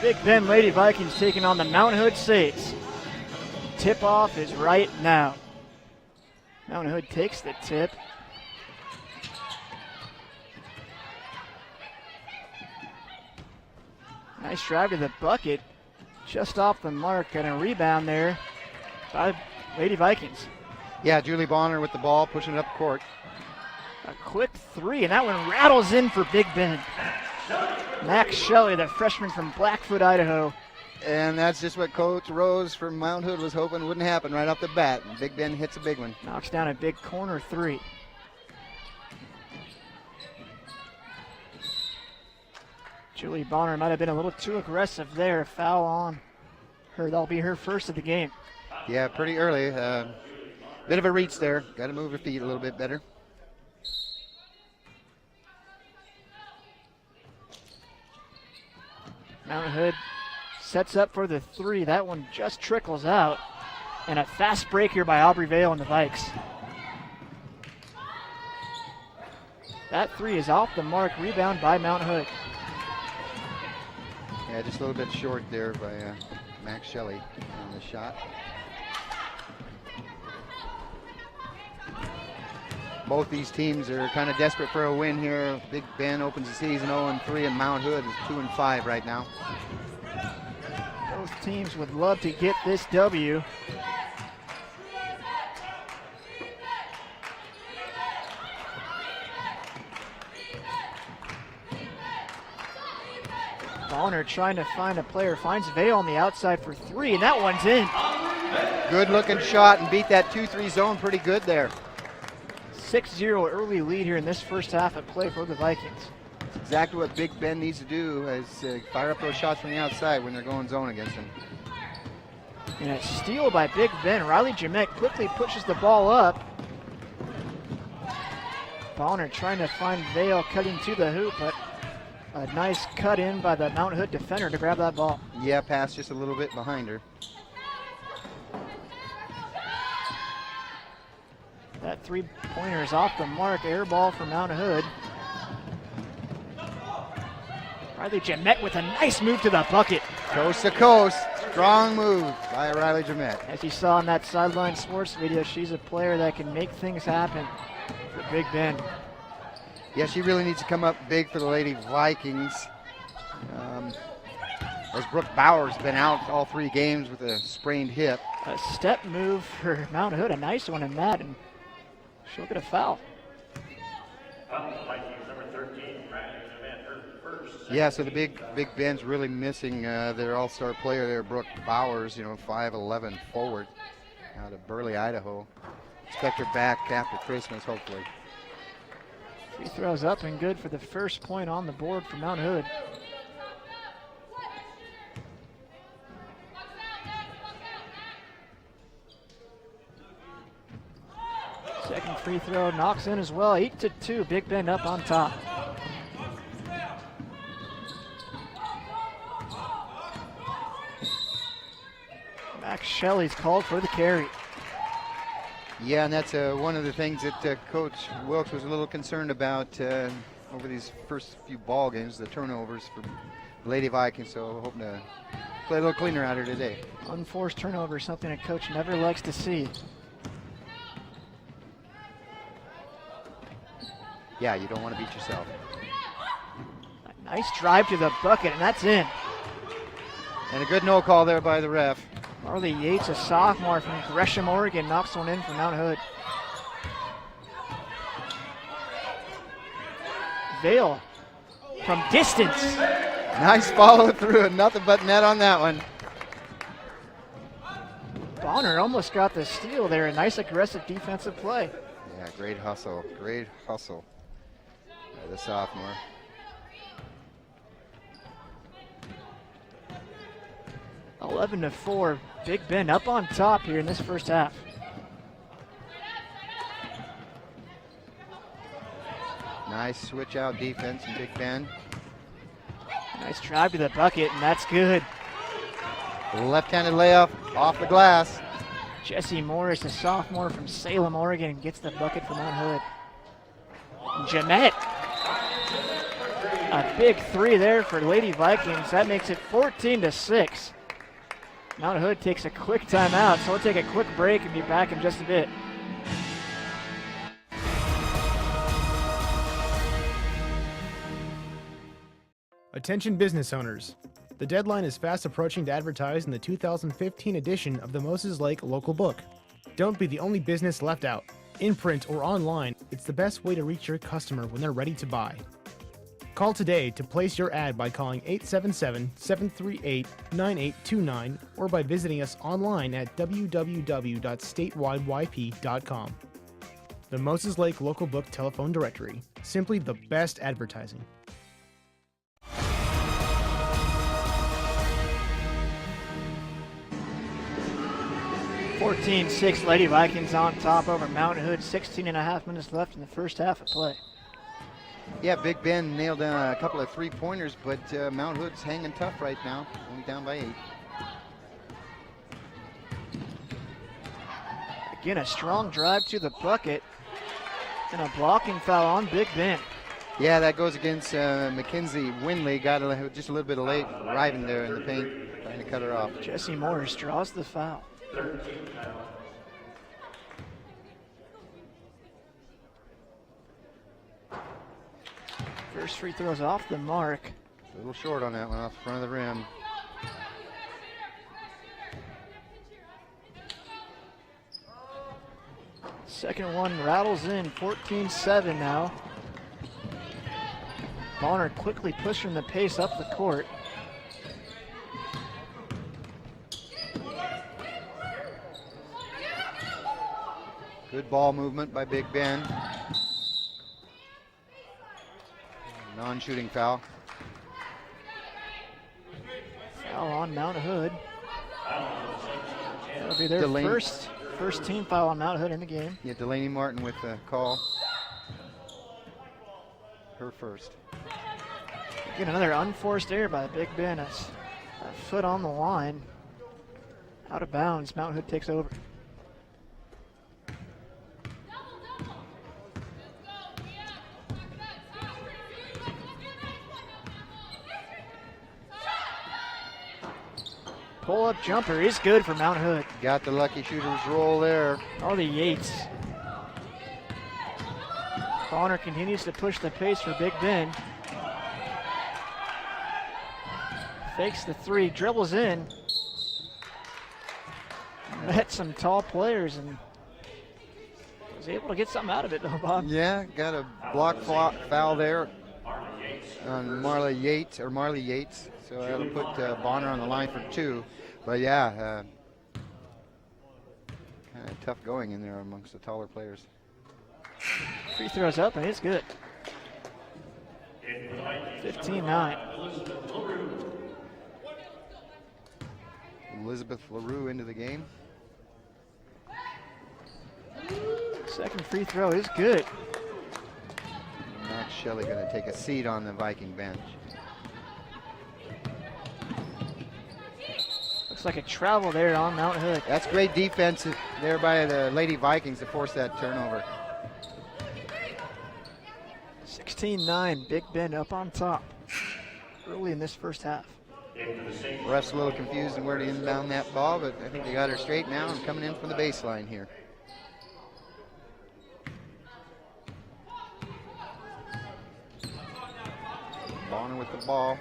Big Bend Lady Vikings taking on the Mount Hood Saints. Tip-off is right now. Mount Hood takes the tip. Nice drive to the bucket. Just off the mark and a rebound there by Lady Vikings. Yeah, Julie Bonner with the ball, pushing it up court. A quick three, and that one rattles in for Big Bend. Max Shelley, the freshman from Blackfoot, Idaho. And that's just what Coach Rose from Mount Hood was hoping wouldn't happen right off the bat. Big Bend hits a big one. Knocks down a big corner three. Julie Bonner might have been a little too aggressive there. Foul on her. That'll be her first of the game. Yeah, pretty early. Bit of a reach there. Got to move her feet a little bit better. Mount Hood sets up for the three. That one just trickles out. And a fast break here by Aubrey Vale and the Vikes. That three is off the mark. Rebound by Mount Hood. Yeah, just a little bit short there by Max Shelley on the shot. Both these teams are kind of desperate for a win here. Big Ben opens the season 0-3, and Mount Hood is 2-5 right now. Both teams would love to get this W. Bonner trying to find a player, finds Vale on the outside for three, and that one's in. Good looking shot and beat that 2-3 zone pretty good there. 6-0 early lead here in this first half of play for the Vikings. That's exactly what Big Ben needs to do, is fire up those shots from the outside when they're going zone against him. And a steal by Big Ben. Riley Jamette quickly pushes the ball up. Bonner trying to find Vale cutting to the hoop, but a nice cut in by the Mount Hood defender to grab that ball. Yeah, pass just a little bit behind her. That three-pointer is off the mark. Air ball for Mount Hood. Riley Jamette with a nice move to the bucket. Coast to coast. Strong move by Riley Jamette. As you saw in that sideline sports video, she's a player that can make things happen for Big Ben. Yeah, she really needs to come up big for the Lady Vikings. As Brooke Bauer's been out all 3 games with a sprained hip. A step move for Mount Hood, a nice one in that, and she'll get a foul. Yeah, so the Big Ben's really missing their all-star player there, Brooke Bowers, 5'11" forward out of Burley, Idaho. Expect her back after Christmas, hopefully. Free throws up and good for the first point on the board for Mount Hood. Second free throw knocks in as well. 8-2, Big Ben up on top. Max Shelley's called for the carry. Yeah, and that's one of the things that Coach Wilkes was a little concerned about over these first few ball games, the turnovers for the Lady Vikings. So hoping to play a little cleaner out here today. Unforced turnover, something a coach never likes to see. Yeah, you don't want to beat yourself. A nice drive to the bucket, and that's in. And a good no call there by the ref. Marley Yates, a sophomore from Gresham, Oregon, knocks one in for Mount Hood. Vale from distance. Nice follow through, and nothing but net on that one. Bonner almost got the steal there. A nice aggressive defensive play. Yeah, great hustle by the sophomore. – 11-4, Big Ben up on top here in this first half. Nice switch out defense in Big Ben. Nice drive to the bucket, and that's good. Left-handed layup off the glass. Jesse Morris, a sophomore from Salem, Oregon, gets the bucket for Mount Hood. Jeanette. A big three there for Lady Vikings. That makes it 14-6. Mount Hood takes a quick timeout, so we'll take a quick break and be back in just a bit. Attention business owners. The deadline is fast approaching to advertise in the 2015 edition of the Moses Lake Local Book. Don't be the only business left out. In print or online, it's the best way to reach your customer when they're ready to buy. Call today to place your ad by calling 877-738-9829 or by visiting us online at www.statewideyp.com. The Moses Lake Local Book Telephone Directory. Simply the best advertising. 14-6 Lady Vikings on top over Mount Hood. 16.5 minutes left in the first half of play. Yeah, Big Ben nailed down a couple of three-pointers, but Mount Hood's hanging tough right now, only down by 8. Again, a strong drive to the bucket and a blocking foul on Big Ben. Yeah, that goes against Mackenzie Winley. Got just a little bit of late arriving there in the paint, trying to cut her off. Jesse Morris draws the foul. First free throw's off the mark. A little short on that one, off the front of the rim. Second one rattles in, 14-7 now. Bonner quickly pushing the pace up the court. Good ball movement by Big Ben. Non-shooting foul. Foul on Mount Hood. That'll be their first team foul on Mount Hood in the game. Yeah, Delaney Martin with the call. Her first. Again, another unforced error by Big Ben. A foot on the line. Out of bounds. Mount Hood takes over. Pull-up jumper is good for Mount Hood. Got the lucky shooter's roll there. Oh, the Yates. Bonner continues to push the pace for Big Ben. Fakes the three, dribbles in. Met some tall players and was able to get something out of it though, Bob. Yeah, got a block foul there on Marley Yates. So that'll put Bonner on the line for 2. But yeah, kind of tough going in there amongst the taller players. Free throws up and it's good. 15-9. Elizabeth LaRue into the game. Second free throw is good. Max Shelley going to take a seat on the Viking bench. Looks like a travel there on Mount Hood. That's great defense there by the Lady Vikings to force that turnover. 16-9, Big Ben up on top early in this first half. Ref's a little confused in where to inbound that ball, but I think they got her straight now and coming in from the baseline here. Bonner with the ball.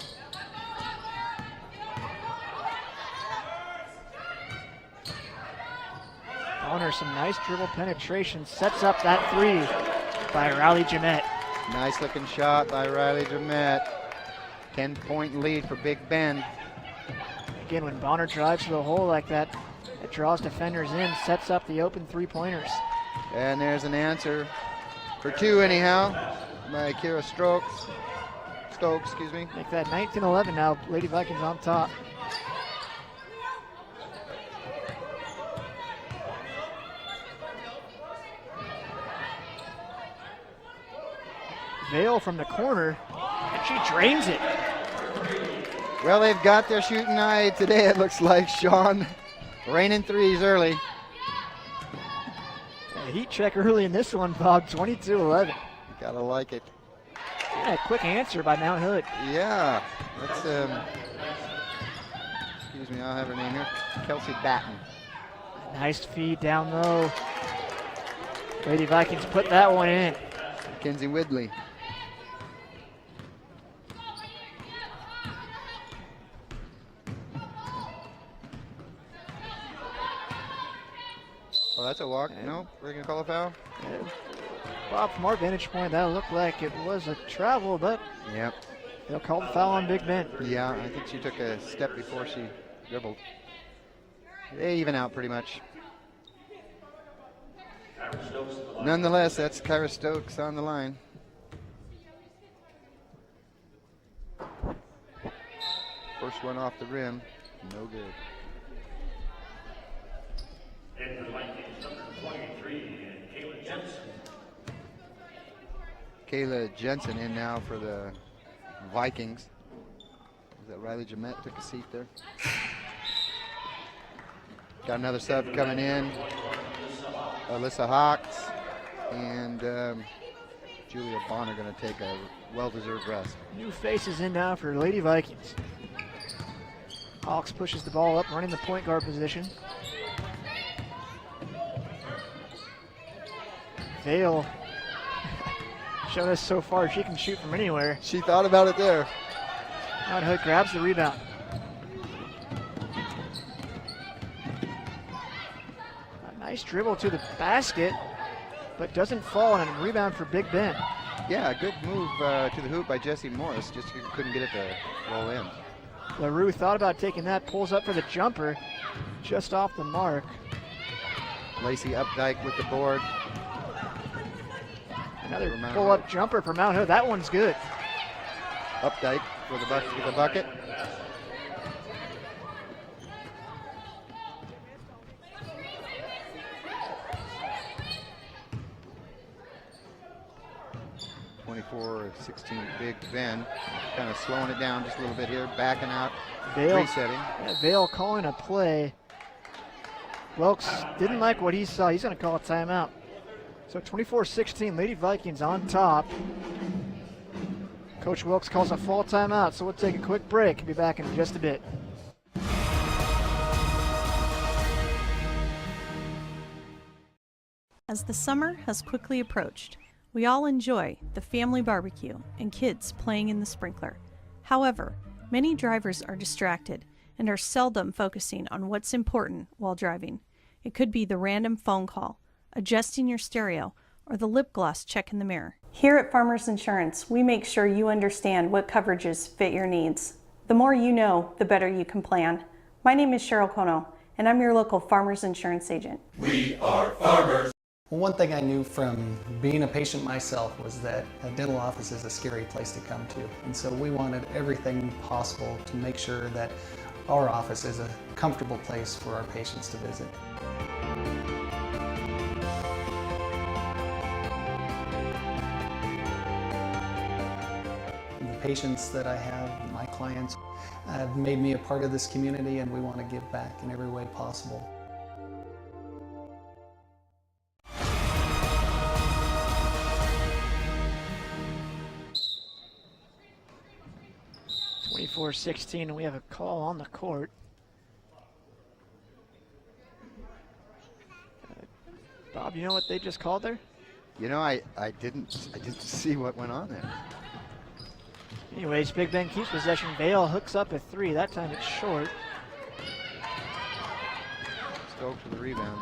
Bonner, some nice dribble penetration, sets up that three by Riley Jamette. Nice looking shot by Riley Jamette. 10-point lead for Big Ben. Again, when Bonner drives to the hole like that, it draws defenders in, sets up the open three-pointers. And there's an answer for 2 anyhow by Kira Stokes. Make that 19-11 now. Lady Vikings on top. Vale from the corner, and she drains it. Well, they've got their shooting eye today, it looks like, Sean. Raining threes early. A heat check early in this one, Bob, 22-11. Gotta like it. Yeah, quick answer by Mount Hood. Yeah, that's, excuse me, I'll have her name here. Kelsey Batten. Nice feed down low. Lady Vikings put that one in. Mackenzie Widley. Oh, that's a walk. No, we're going to call a foul. Bob, from our vantage point, that looked like it was a travel, but Yep. they'll call the foul on Big Ben. Yeah, I think she took a step before she dribbled. They even out pretty much. Nonetheless, that's Kyra Stokes on the line. First one off the rim, no good. And the Vikings, number 23, and Kayla Jensen. Kayla Jensen in now for the Vikings. Is that Riley Jamette took a seat there? Got another sub coming in. Alyssa Hawks and Julia Bonner going to take a well-deserved rest. New faces in now for Lady Vikings. Hawks pushes the ball up, running the point guard position. Vale showed us so far she can shoot from anywhere. She thought about it there. Mount Hood grabs the rebound. A nice dribble to the basket, but doesn't fall on a rebound for Big Ben. Yeah, a good move to the hoop by Jessie Morris. Just couldn't get it to roll in. LaRue thought about taking that, pulls up for the jumper, just off the mark. Lacey Updike with the board. Another pull-up jumper for Mount Hood. That one's good. Updike for the bucket. (24-16) Big Ben. Kind of slowing it down just a little bit here, backing out, Vale, resetting. Yeah, Vale calling a play. Wilkes didn't like what he saw. He's going to call a timeout. So 24-16, Lady Vikings on top. Coach Wilkes calls a full timeout, so we'll take a quick break and be back in just a bit. As the summer has quickly approached, we all enjoy the family barbecue and kids playing in the sprinkler. However, many drivers are distracted and are seldom focusing on what's important while driving. It could be the random phone call, adjusting your stereo, or the lip gloss check in the mirror. Here at Farmers Insurance, we make sure you understand what coverages fit your needs. The more you know, the better you can plan. My name is Cheryl Kono, and I'm your local Farmers Insurance agent. We are farmers. Well, one thing I knew from being a patient myself was that a dental office is a scary place to come to. And so we wanted everything possible to make sure that our office is a comfortable place for our patients to visit. The patients that I have, my clients, have made me a part of this community, and we want to give back in every way possible. 24-16, and we have a call on the court. Bob, you know what they just called there? You know, I didn't see what went on there. Anyways, Big Ben keeps possession. Vale hooks up a three. That time it's short. Stokes for the rebound.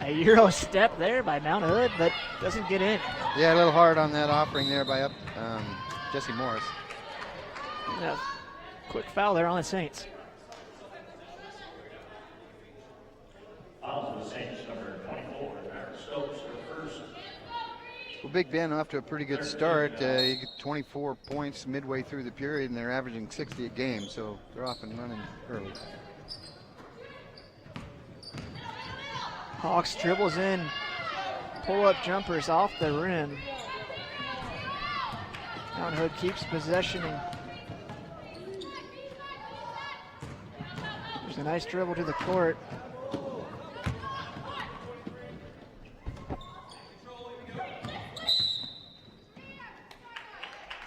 A Euro step there by Mount Hood, but doesn't get in. Yeah, a little hard on that offering there by Jessie Morris. Yeah, quick foul there on the Saints. Foul to the Saints, number 24, Aaron Stokes for the first. Well, Big Ben off to a pretty good start. You get 24 points midway through the period, and they're averaging 60 a game, so they're off and running early. Hawks dribbles in, pull-up jumpers off the rim. Mount Hood keeps possession. There's a nice dribble to the court.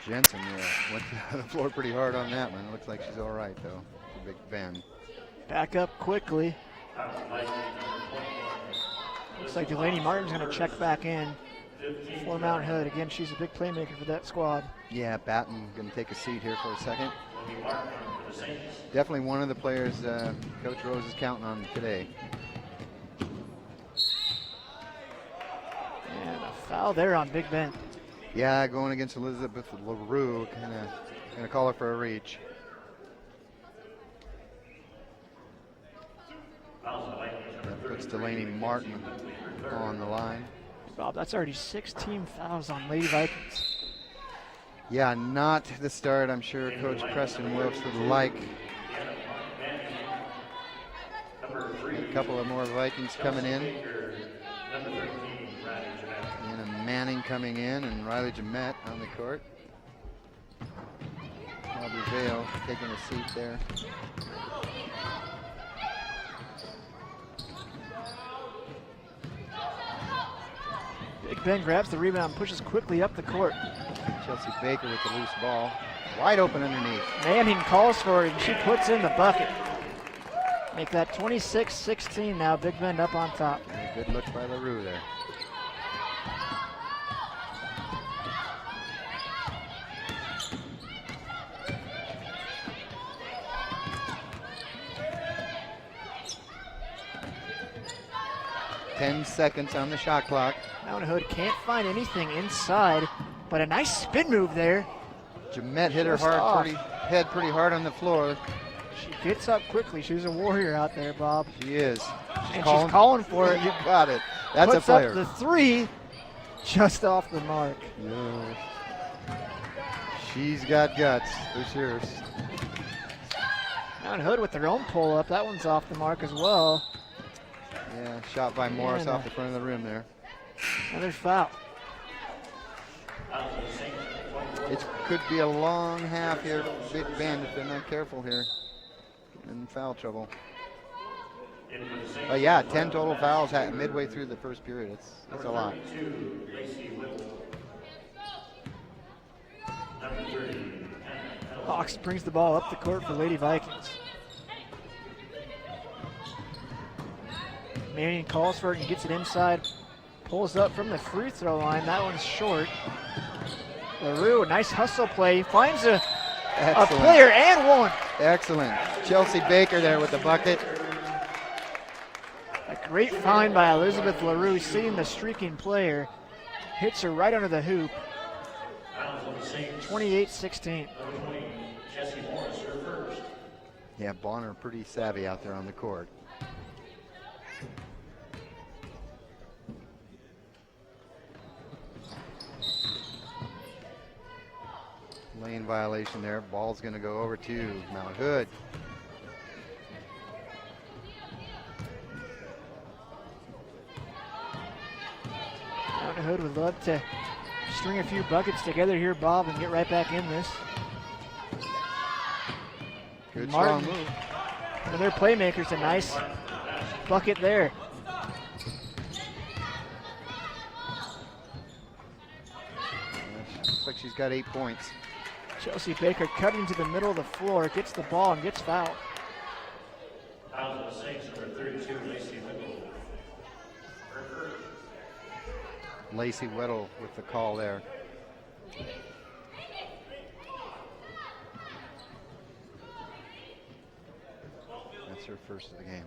Jensen, yeah, went to the floor pretty hard on that one. It looks like she's all right, though, for Big Bend. Back up quickly. Looks like Delaney Martin's going to check back in for Mount Hood. Again, she's a big playmaker for that squad. Yeah, Batten going to take a seat here for a second. Definitely one of the players Coach Rose is counting on today. And a foul there on Big Bend. Yeah, going against Elizabeth LaRue, kind of going to call her for a reach. That puts Delaney Martin on the line. Bob, that's already 16 fouls on Lady Vikings. Yeah, not the start I'm sure Coach Preston Wilkes would like. A couple of more Vikings coming in. And a Manning coming in, and Riley Jamette on the court. Aubrey Vale taking a seat there. Big Ben grabs the rebound, pushes quickly up the court. Chelsea Baker with the loose ball. Wide open underneath. Manning calls for it, and she puts in the bucket. Make that 26-16 now. Big Bend up on top. And a good look by LaRue there. Ten seconds on the shot clock. Mount Hood can't find anything inside, but a nice spin move there. Jamette hit her Just off. head pretty hard on the floor. She gets up quickly. She's a warrior out there, Bob. She is. She's calling for it. You got it. That's Puts a player. up the three, just off the mark. Yeah. She's got guts, for sure. Mount Hood with their own pull up. That one's off the mark as well. Yeah, shot by Morris And, off the front of the rim there. Another foul. It could be a long half here for Big Bend if they're not careful here. In foul trouble. But yeah, 10 total fouls midway through the first period. That's a lot. Hawks brings the ball up the court for Lady Vikings. Manning calls for it and gets it inside. Pulls up from the free throw line. That one's short. LaRue, nice hustle play. Finds a player and one. Excellent. Chelsea Baker there with the bucket. A great find by Elizabeth LaRue, seeing the streaking player. Hits her right under the hoop. 28-16. Yeah, Bonner pretty savvy out there on the court. Lane violation there. Ball's going to go over to Mount Hood. Mount Hood would love to string a few buckets together here, Bob, and get right back in this. Good Martin, strong move. one of their playmakers, a nice bucket there. Looks like she's got 8 points. Chelsea Baker cutting to the middle of the floor, gets the ball and gets fouled. Fouls on the Saints, number 32, Lacey Whittle. Lacey Weddle with the call there. That's her first of the game.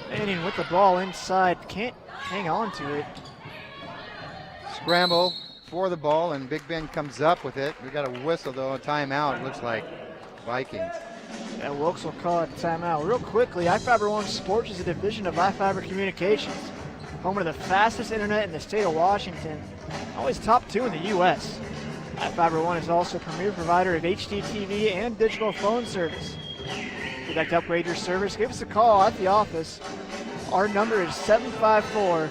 Manning with the ball inside, can't hang on to it. Scramble for the ball, and Big Ben comes up with it. We got a whistle though, a timeout. It looks like Vikings. Yeah, Wilkes will call it timeout. Real quickly, iFIBER One Sports is a division of iFIBER Communications, home of the fastest internet in the state of Washington, always top 2 in the U.S. iFIBER One is also a premier provider of HDTV and digital phone service. If you'd like to upgrade your service, give us a call at the office. Our number is 754-2600.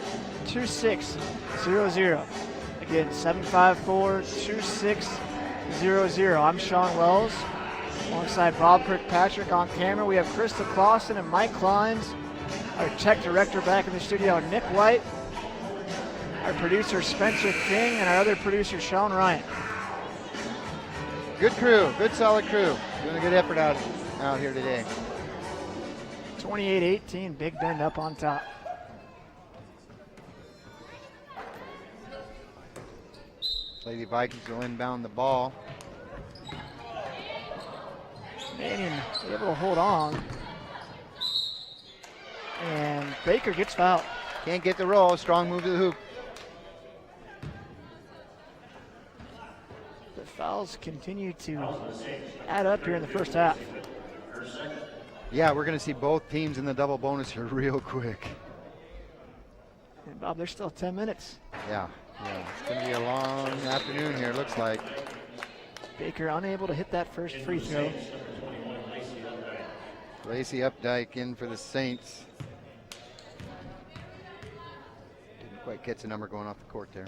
Again, 754-2600. I'm Sean Wells. Alongside Bob Kirkpatrick on camera, we have Crystal Clausen and Mike Kleins. Our tech director back in the studio, Nick White. Our producer, Spencer King, and our other producer, Sean Ryan. Good crew, good solid crew. Doing a good effort out here today. 28-18, Big Bend up on top. Lady Vikings will inbound the ball. Manning able to hold on. And Baker gets fouled. Can't get the roll, strong move to the hoop. The fouls continue to add up here in the first half. Yeah, we're going to see both teams in the double bonus here real quick. And Bob, there's still 10 minutes. Yeah, it's going to be a long afternoon here, looks like. Baker unable to hit that first free throw. Lacey Updike in for the Saints. Didn't quite catch the number going off the court there.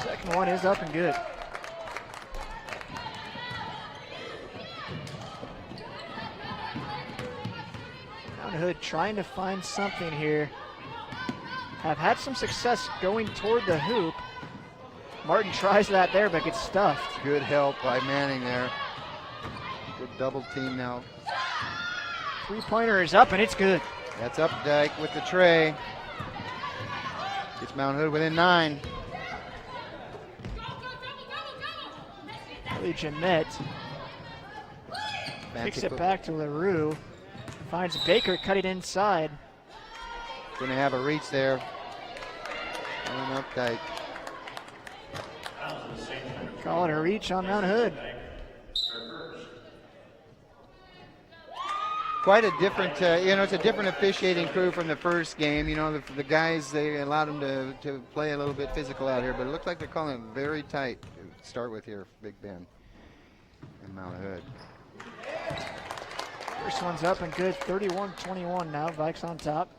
Second one is up and good. Mount Hood trying to find something here. Have had some success going toward the hoop. Martin tries that there, but gets stuffed. Good help by Manning there. Good double team now. Three-pointer is up, and it's good. That's Updike with the tray. Gets Mount Hood within 9. Lee Jeanette kicks it back to LaRue. Finds Baker cutting inside. Going to have a reach there. And Updike. Call it a reach on Mount Hood. Quite a different, it's a different officiating crew from the first game. You know, the guys, they allowed them to play a little bit physical out here, but it looked like they're calling it very tight to start with here, Big Ben and Mount Hood. First one's up and good, 31-21 now, Vikes on top.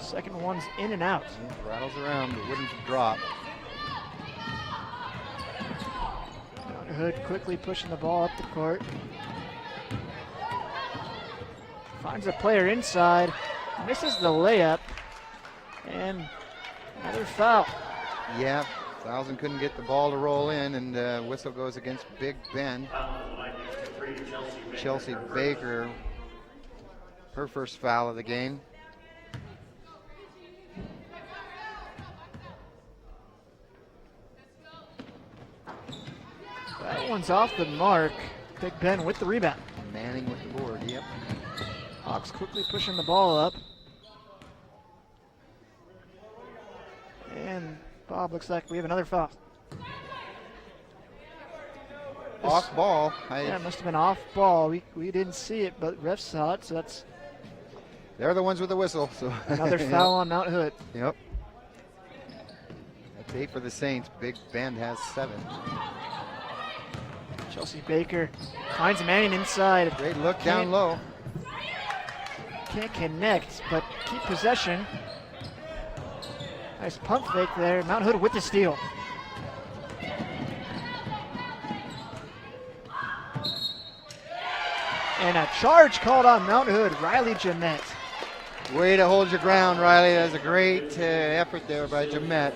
Second one's in and out. Yeah, rattles around, but wouldn't drop. Mount Hood quickly pushing the ball up the court. Finds a player inside, misses the layup, and another foul. Yeah, Thousand couldn't get the ball to roll in, and whistle goes against Big Ben. Chelsea Baker, her first foul of the game. That one's off the mark. Big Ben with the rebound. Manning with the board, yep. Hawks quickly pushing the ball up. And Bob, looks like we have another foul. Off ball. Yeah, it must have been off ball. We didn't see it, but refs saw it, so that's They're the ones with the whistle. So another foul on Mount Hood. Yep. That's 8 for the Saints. Big Bend has 7. Chelsea Baker finds Manning inside. Great look down low. Can't connect, but keep possession. Nice pump fake there. Mount Hood with the steal. And a charge called on Mount Hood. Riley Jeanette. Way to hold your ground, Riley. That was a great effort there by Jeanette.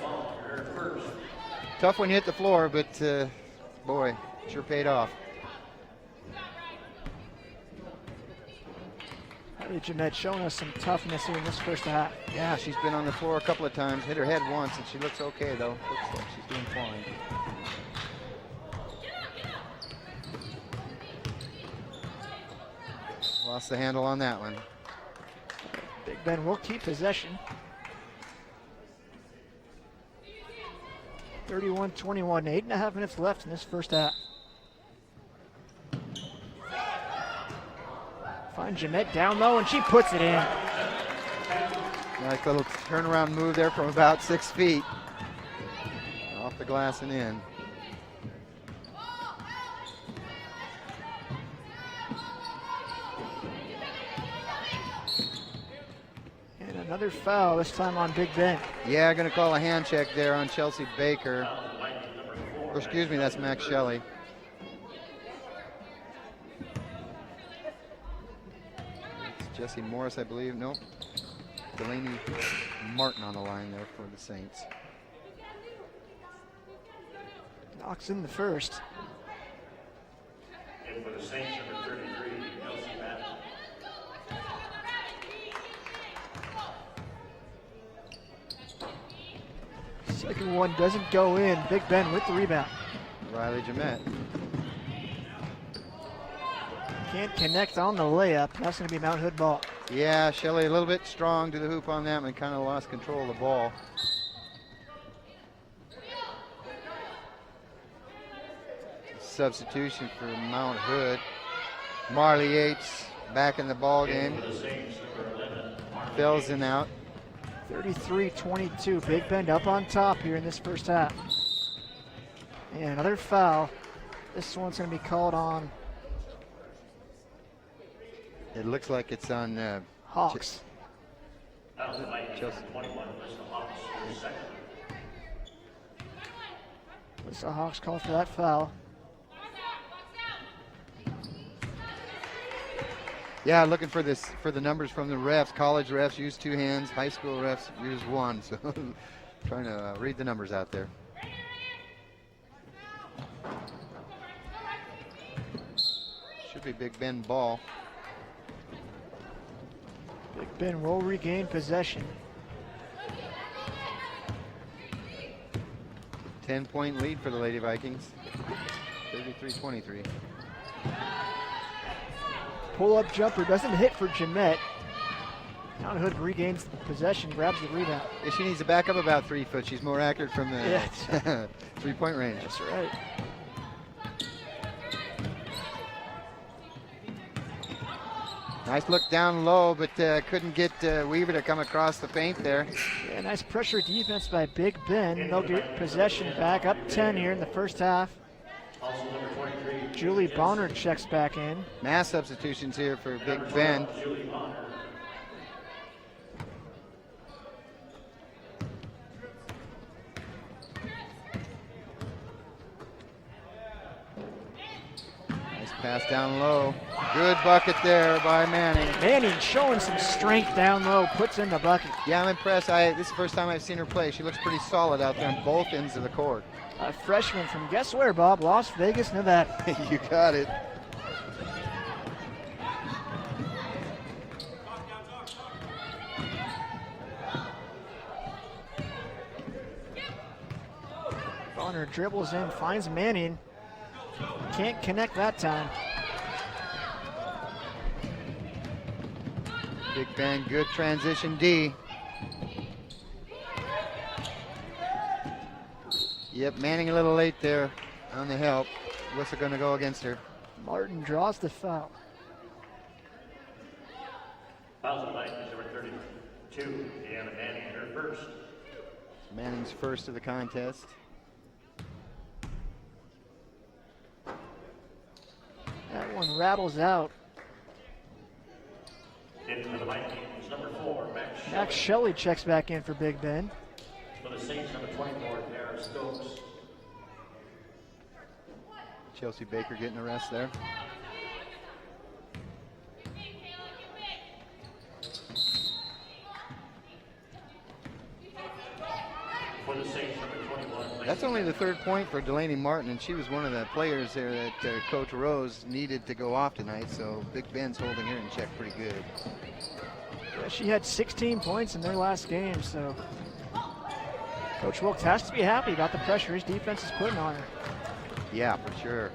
Tough when you hit the floor, but boy, sure paid off. Riley Jeanette showing us some toughness here in this first half. Yeah, she's been on the floor a couple of times. Hit her head once, and she looks okay, though. Looks like she's doing fine. Lost the handle on that one. Big Ben will keep possession. 31-21, 8.5 minutes left in this first half. Find Jeanette down low, and she puts it in. Nice little turnaround move there from about 6 feet. Off the glass and in. Another foul, this time on Big Ben. Yeah, going to call a hand check there on Chelsea Baker. Or excuse me, that's Max Shelley. It's Jesse Morris, I believe. Nope. Delaney Martin on the line there for the Saints. Knocks in the first. And for the Saints, number 33, Kelsey Madden. Second one doesn't go in. Big Ben with the rebound. Riley Jamette. Can't connect on the layup. That's going to be Mount Hood ball. Yeah, Shelley a little bit strong to the hoop on that and kind of lost control of the ball. Substitution for Mount Hood. Marley Yates back in the ball game. Felsen out. 33-22. Big Ben up on top here in this first half. And another foul. This one's going to be called on It looks like it's on Hawks. Chelsea. What's the Hawks call for that foul? Yeah, looking for this for the numbers from the refs. College refs use 2 hands. High school refs use 1. So trying to read the numbers out there. Should be Big Ben ball. Big Ben will regain possession. 10-point lead for the Lady Vikings. 33-23. Pull-up jumper doesn't hit for Jamette. Mount Hood regains possession, grabs the rebound. Yeah, she needs to back up about 3 foot. She's more accurate from the Yeah. 3-point range. That's right. Nice look down low, but couldn't get Weaver to come across the paint there. Yeah, nice pressure defense by Big Ben. They'll get possession back, up 10 here in the first half. Also number 23, Julie Bonner checks back in. Mass substitutions here for Big Ben. Julie Bonner. Nice pass down low. Good bucket there by Manning. Manning showing some strength down low, puts in the bucket. Yeah, I'm impressed. This is the first time I've seen her play. She looks pretty solid out there on both ends of the court. A freshman from guess where, Bob? Las Vegas, Nevada. You got it. Bonner dribbles in, finds Manning. Can't connect that time. Big Ben, good transition D. Yep, Manning a little late there on the help. What's it going to go against her? Martin draws the foul. Fouls on Vikings, number 32, Deanna Manning, her first. Manning's first of the contest. That one rattles out. In for the Vikings, number 4, Max Shelley. Max Shelley checks back in for Big Ben. For the Saints, number 24, Tara Stokes. Chelsea Baker getting a rest there. For the Saints, number 21. That's only the 3rd point for Delaney Martin, and she was one of the players there that Coach Rose needed to go off tonight, so Big Ben's holding her in check pretty good. Yeah, she had 16 points in their last game, so Coach Wilkes has to be happy about the pressure his defense is putting on her. Yeah, for sure.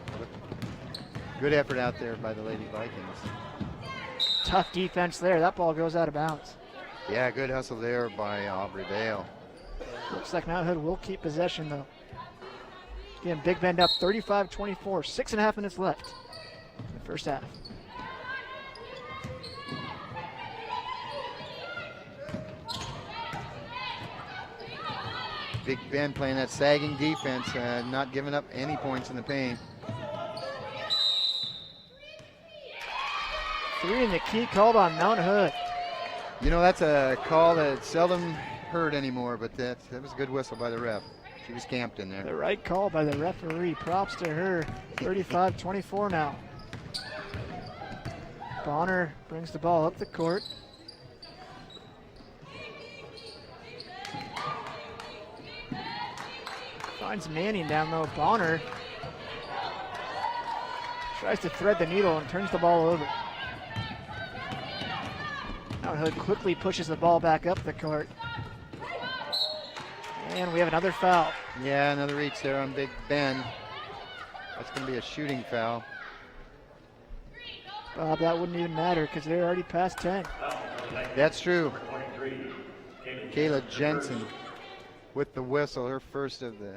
Good effort out there by the Lady Vikings. Tough defense there. That ball goes out of bounds. Yeah, good hustle there by Aubrey Vale. Looks like Mount Hood will keep possession, though. Again, Big Bend up 35-24. 6.5 minutes left in the first half. Big Ben playing that sagging defense, not giving up any points in the paint. 3 in the key called on Mount Hood. You know, that's a call that's seldom heard anymore, but that was a good whistle by the ref. She was camped in there. The right call by the referee. Props to her. 35-24 now. Bonner brings the ball up the court. Finds Manning down low. Bonner tries to thread the needle and turns the ball over. Now Hood quickly pushes the ball back up the court. And we have another foul. Yeah, another reach there on Big Ben. That's going to be a shooting foul. Bob, that wouldn't even matter because they're already past 10. That's true. Kayla Jensen with the whistle, her first of the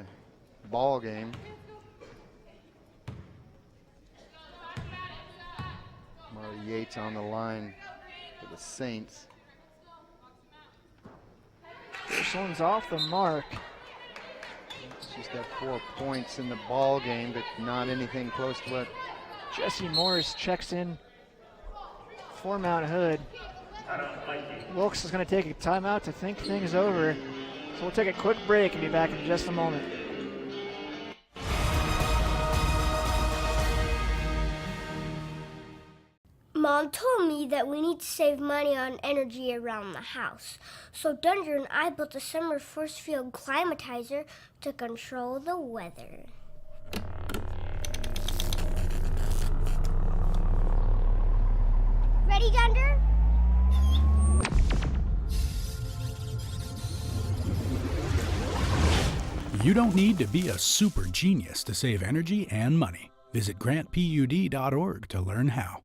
ball game. Marty Yates on the line for the Saints. First one's off the mark. She's got 4 points in the ball game, but not anything close to what. Jesse Morris checks in for Mount Hood. Wilkes is going to take a timeout to think things over. So we'll take a quick break and be back in just a moment. Mom told me that we need to save money on energy around the house. So Dunder and I built a summer force field climatizer to control the weather. Ready, Dunder? You don't need to be a super genius to save energy and money. Visit grantpud.org to learn how.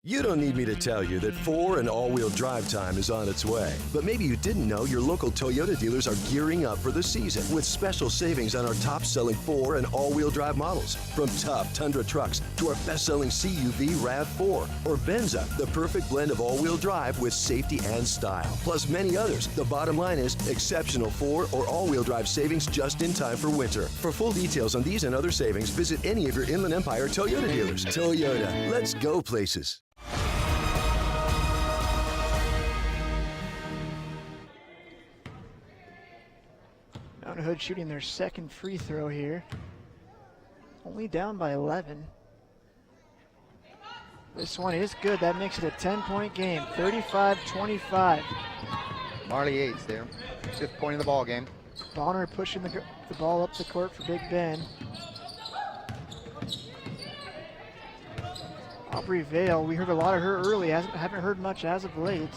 You don't need me to tell you that 4 and all-wheel drive time is on its way. But maybe you didn't know your local Toyota dealers are gearing up for the season with special savings on our top-selling 4 and all-wheel drive models. From tough Tundra trucks to our best-selling CUV RAV4 or Venza, the perfect blend of all-wheel drive with safety and style. Plus many others. The bottom line is exceptional 4 or all-wheel drive savings just in time for winter. For full details on these and other savings, visit any of your Inland Empire Toyota dealers. Toyota, let's go places. Mount Hood shooting their second free throw here. Only down by 11. This one is good. That makes it a 10-point game. 35-25. Marley Yates there. 5th point of the ball game. Bonner pushing the ball up the court for Big Ben. Aubrey Vale, we heard a lot of her early. Haven't heard much as of late.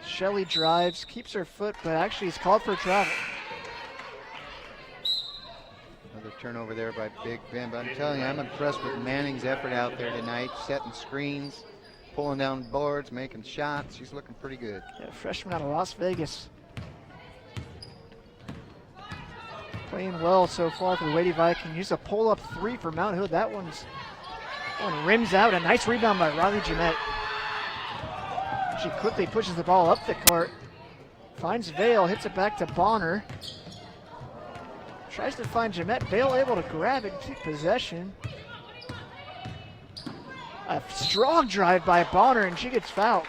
Shelley drives, keeps her foot, but actually is called for travel. Another turnover there by Big Ben, but I'm telling you, I'm impressed with Manning's effort out there tonight, setting screens, pulling down boards, making shots. She's looking pretty good. Yeah, freshman out of Las Vegas. Playing well so far for the Lady Viking. Here's a pull-up 3 for Mount Hood. That one rims out. A nice rebound by Riley Jeanette. She quickly pushes the ball up the court. Finds Vale, hits it back to Bonner. Tries to find Jeanette. Vale able to grab it and keep possession. A strong drive by Bonner, and she gets fouled.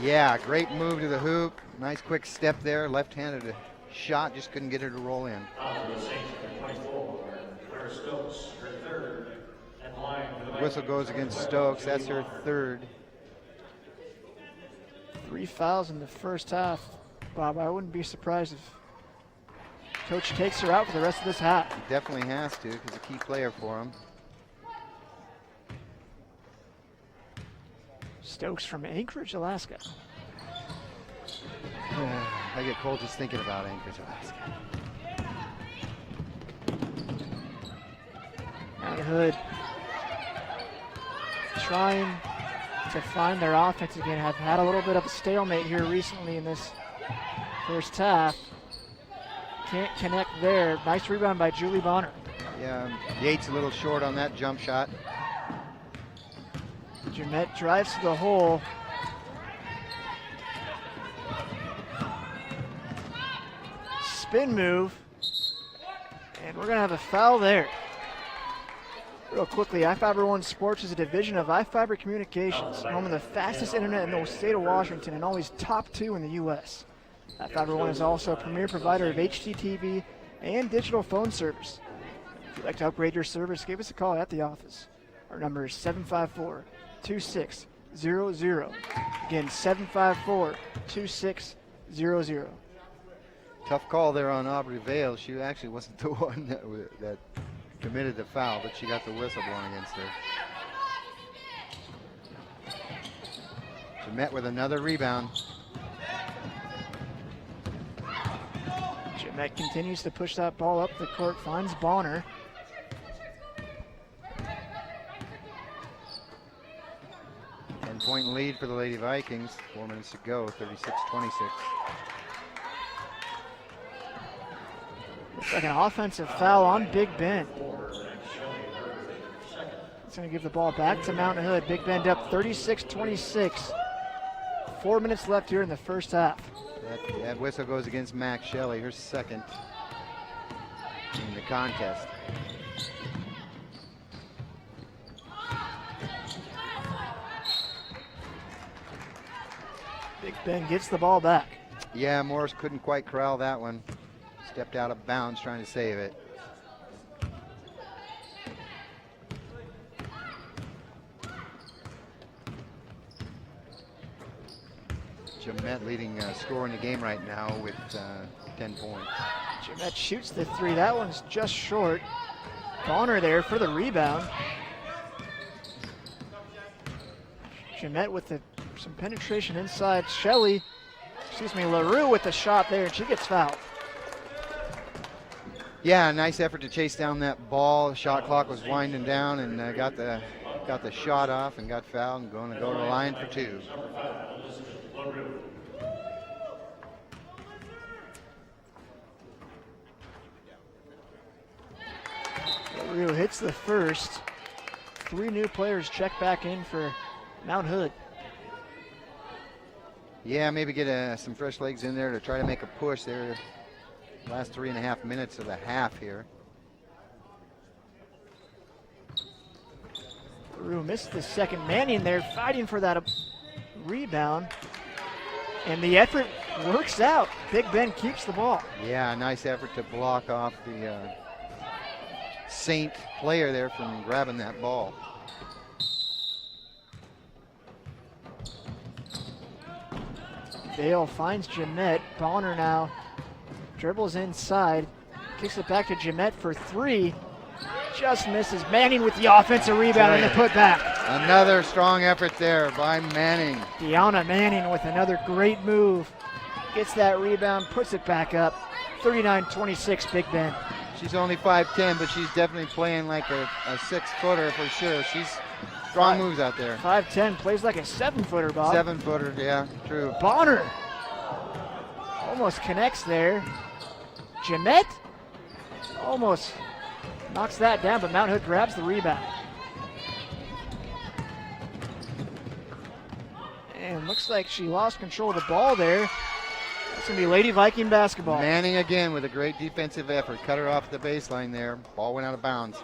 Yeah, great move to the hoop. Nice quick step there. Left-handed shot, just couldn't get her to roll in. Whistle goes against Stokes. That's her 3rd. 3 fouls in the first half. Bob, I wouldn't be surprised if Coach takes her out for the rest of this half. He definitely has to. He's a key player for him. Stokes from Anchorage, Alaska. I get cold just thinking about Anchorage, Alaska. Mount Hood trying to find their offense again. Have had a little bit of a stalemate here recently in this first half. Can't connect there. Nice rebound by Julie Bonner. Yeah, Yates a little short on that jump shot. Jeanette drives to the hole. Spin move. And we're going to have a foul there. Real quickly, iFIBER One Sports is a division of iFIBER Communications, home of the fastest internet in the state of Washington and always top 2 in the U.S. iFIBER One is also a premier provider of HDTV and digital phone service. If you'd like to upgrade your service, give us a call at the office. Our number is 754-2600. Again, 754-2600. Tough call there on Aubrey Vale. She actually wasn't the one that committed the foul, but she got the whistle blown against her. She met with another rebound. Jeanette continues to push that ball up the court, finds Bonner. Point lead for the Lady Vikings. 4 minutes to go, 36-26. Looks like an offensive foul on Big Ben. It's going to give the ball back to Mount Hood. Big Bend up 36-26. 4 minutes left here in the first half. That whistle goes against Max Shelley, her second in the contest. Big Ben gets the ball back. Yeah, Morris couldn't quite corral that one. Stepped out of bounds trying to save it. Jeanette leading scorer in the game right now with 10 points. Jeanette shoots the three. That one's just short. Bonner there for the rebound. Jeanette with some penetration inside. LaRue with the shot there, and she gets fouled. Yeah, nice effort to chase down that ball. The shot clock was winding down and got the shot off and got fouled and going to go to the line for two. LaRue hits the first. 3 new players check back in for Mount Hood. Yeah, maybe get some fresh legs in there to try to make a push there. Last 3.5 minutes of the half here. LaRue missed the second. Manning there fighting for that rebound. And the effort works out. Big Ben keeps the ball. Yeah, nice effort to block off the Saint player there from grabbing that ball. Vale finds Jeanette. Bonner now dribbles inside, kicks it back to Jeanette for 3. Just misses. Manning with the offensive rebound and the putback. Another strong effort there by Manning. Deanna Manning with another great move. Gets that rebound, puts it back up. 39-26 Big Ben. She's only 5'10", but she's definitely playing like a 6-footer for sure. She's strong moves out there. 5'10", plays like a 7-footer, Bob. 7-footer, yeah, true. Bonner almost connects there. Jeanette almost knocks that down, but Mount Hood grabs the rebound. And looks like she lost control of the ball there. It's going to be Lady Viking basketball. Manning again with a great defensive effort. Cut her off the baseline there. Ball went out of bounds.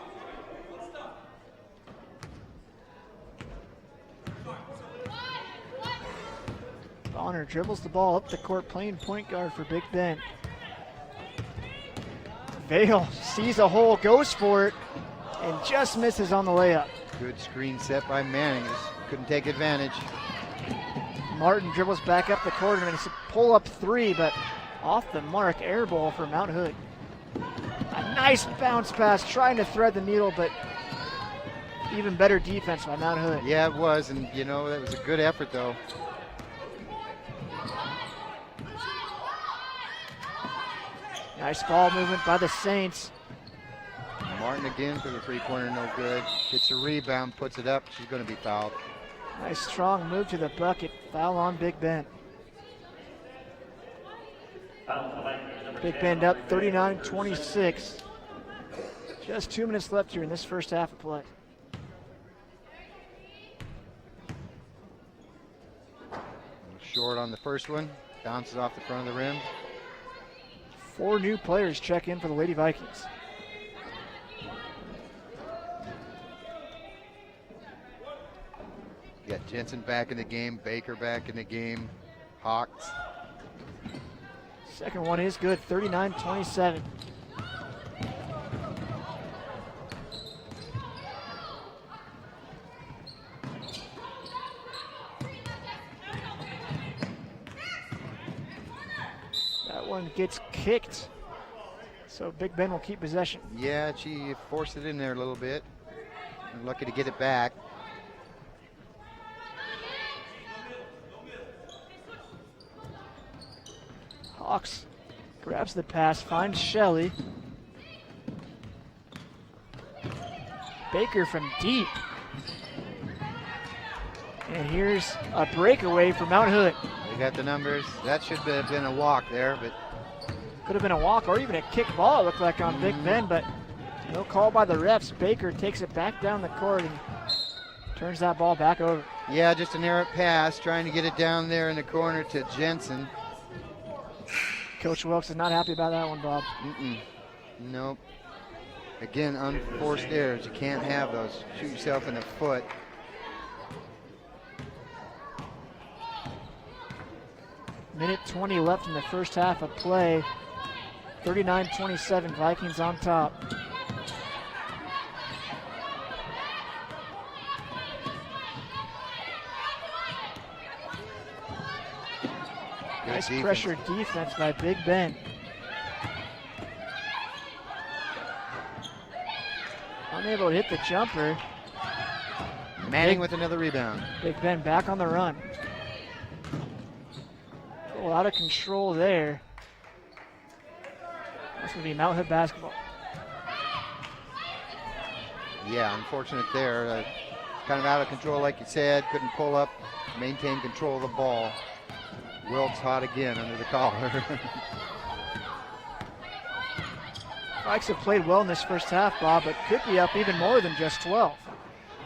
Bonner dribbles the ball up the court, playing point guard for Big Ben. Vale sees a hole, goes for it, and just misses on the layup. Good screen set by Manning. Just couldn't take advantage. Martin dribbles back up the court, and it's a pull-up 3, but off the mark, air ball for Mount Hood. A nice bounce pass, trying to thread the needle, but even better defense by Mount Hood. Yeah, it was, and you know, that was a good effort though. Nice ball movement by the Saints. Martin again for the three-pointer, no good. Gets a rebound, puts it up. She's going to be fouled. Nice strong move to the bucket. Foul on Big Ben. Big Ben up 39-26. Just 2 minutes left here in this first half of play. Short on the first one. Bounces off the front of the rim. 4 new players check in for the Lady Vikings. Got Jensen back in the game, Baker back in the game, Hawks. Second one is good, 39-27. That one gets kicked, so Big Ben will keep possession. Yeah, she forced it in there a little bit. I'm lucky to get it back. Hawks grabs the pass, finds Shelley. Baker from deep. And here's a breakaway for Mount Hood. They got the numbers. That should have been a walk there, but Could have been a walk or even a kick ball, it looked like, on Big Ben, but no call by the refs. Baker takes it back down the court and turns that ball back over. yeah, just an errant pass, trying to get it down there in the corner to Jensen. Coach Wilkes is not happy about that one, Bob. Nope. Again, unforced errors. You can't have those. Shoot yourself in the foot. Minute 20 left in the first half of play. 39-27, Vikings on top. Nice defense. pressure defense by Big Ben. Unable to hit the jumper. Manning with another rebound. Big Ben back on the run. A little out of control there. That's going to be Mount Hood basketball. Yeah, unfortunate there. Kind of out of control, like you said. Couldn't pull up, maintain control of the ball. Wilkes hot again under the collar. Vikes have played well in this first half, Bob, but could be up even more than just 12.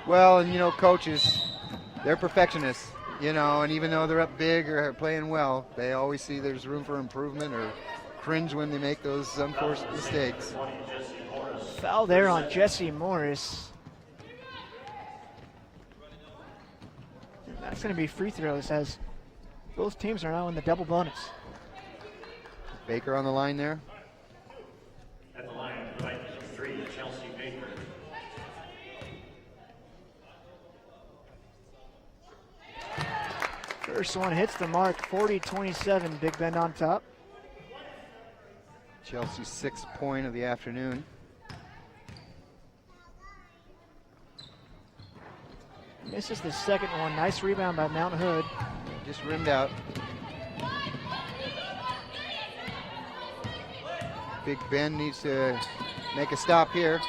Well, and you know, coaches, they're perfectionists, you know, and even though they're up big or playing well, they always see there's room for improvement or cringe when they make those unforced mistakes. Foul there on Jesse Morris. And that's going to be free throws as both teams are now in the double bonus. Baker on the line there. At the line, right, 3, Chelsea Baker. First one hits the mark, 40-27, Big Ben on top. Chelsea's 6th point of the afternoon. Misses the second one. Nice rebound by Mount Hood. Just rimmed out. Big Ben needs to make a stop here.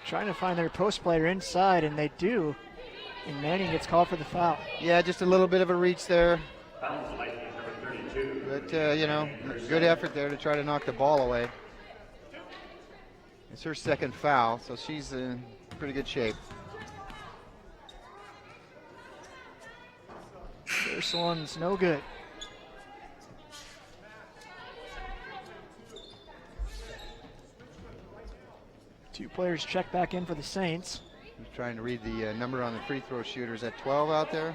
Trying to find their post player inside, and they do. And Manning gets called for the foul. Yeah, just a little bit of a reach there. Foul selected, number 32. But, you know, good effort there to try to knock the ball away. It's her second foul, so she's in pretty good shape. First one's no good. Two players check back in for the Saints. He's trying to read the number on the free throw shooters at 12 out there.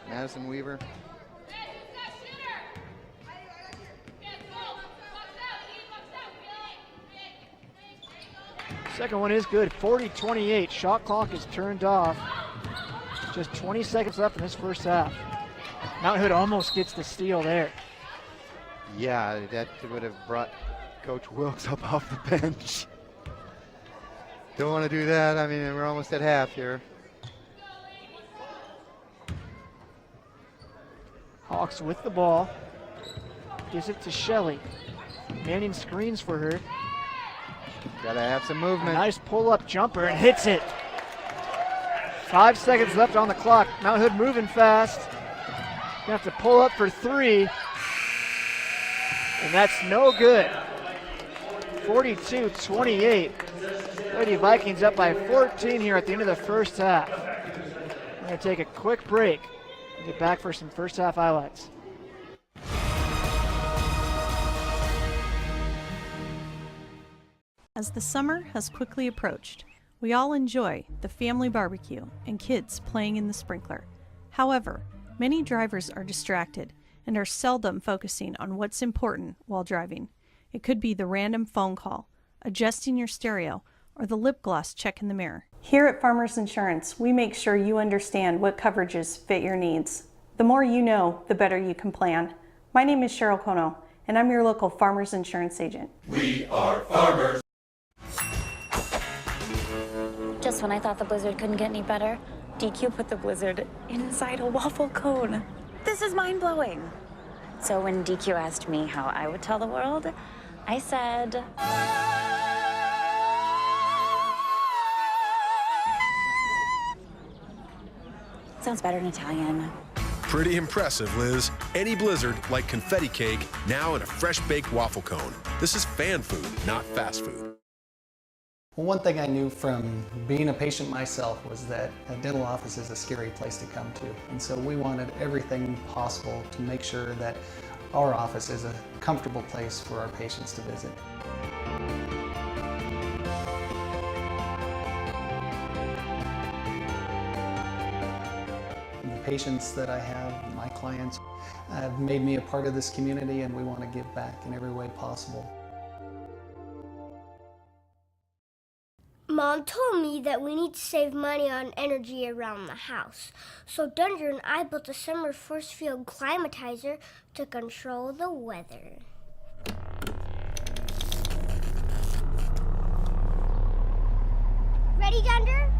Madison Weaver. Second one is good, 40-28. Shot clock is turned off. Just 20 seconds left in this first half. Mount Hood almost gets the steal there. Yeah, that would have brought Coach Wilkes up off the bench. Don't want to do that. I mean, we're almost at half here. Hawks with the ball. Gives it to Shelley. Manning screens for her. Gotta have some A movement. nice pull-up jumper and hits it. 5 seconds left on the clock. Mount Hood moving fast. Gonna have to pull up for 3. And that's no good. 42-28. Lady Vikings up by 14 here at the end of the first half. We're gonna take a quick break and get back for some first half highlights. As the summer has quickly approached, We all enjoy the family barbecue and kids playing in the sprinkler. However, many drivers are distracted and are seldom focusing on what's important while driving. It could be the random phone call, adjusting your stereo, or the lip gloss check in the mirror. Here at Farmers Insurance, we make sure you understand what coverages fit your needs. The more you know, the better you can plan. My name is Cheryl Kono, and I'm your local Farmers Insurance agent. We are farmers. Just when I thought the blizzard couldn't get any better, DQ put the blizzard inside a waffle cone. This is mind-blowing. So when DQ asked me how I would tell the world, I said... Sounds better in Italian. Pretty impressive, Liz. Any blizzard, like confetti cake, now in a fresh baked waffle cone. This is fan food, not fast food. Well, one thing I knew from being a patient myself was that a dental office is a scary place to come to. And so we wanted everything possible to make sure that our office is a comfortable place for our patients to visit. The patients that I have, my clients, have made me a part of this community, and we want to give back in every way possible. Mom told me that we need to save money on energy around the house. So Dunder and I built a summer force field climatizer to control the weather. Ready, Dunder?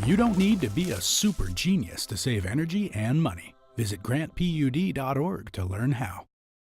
You don't need to be a super genius to save energy and money. Visit grantpud.org to learn how.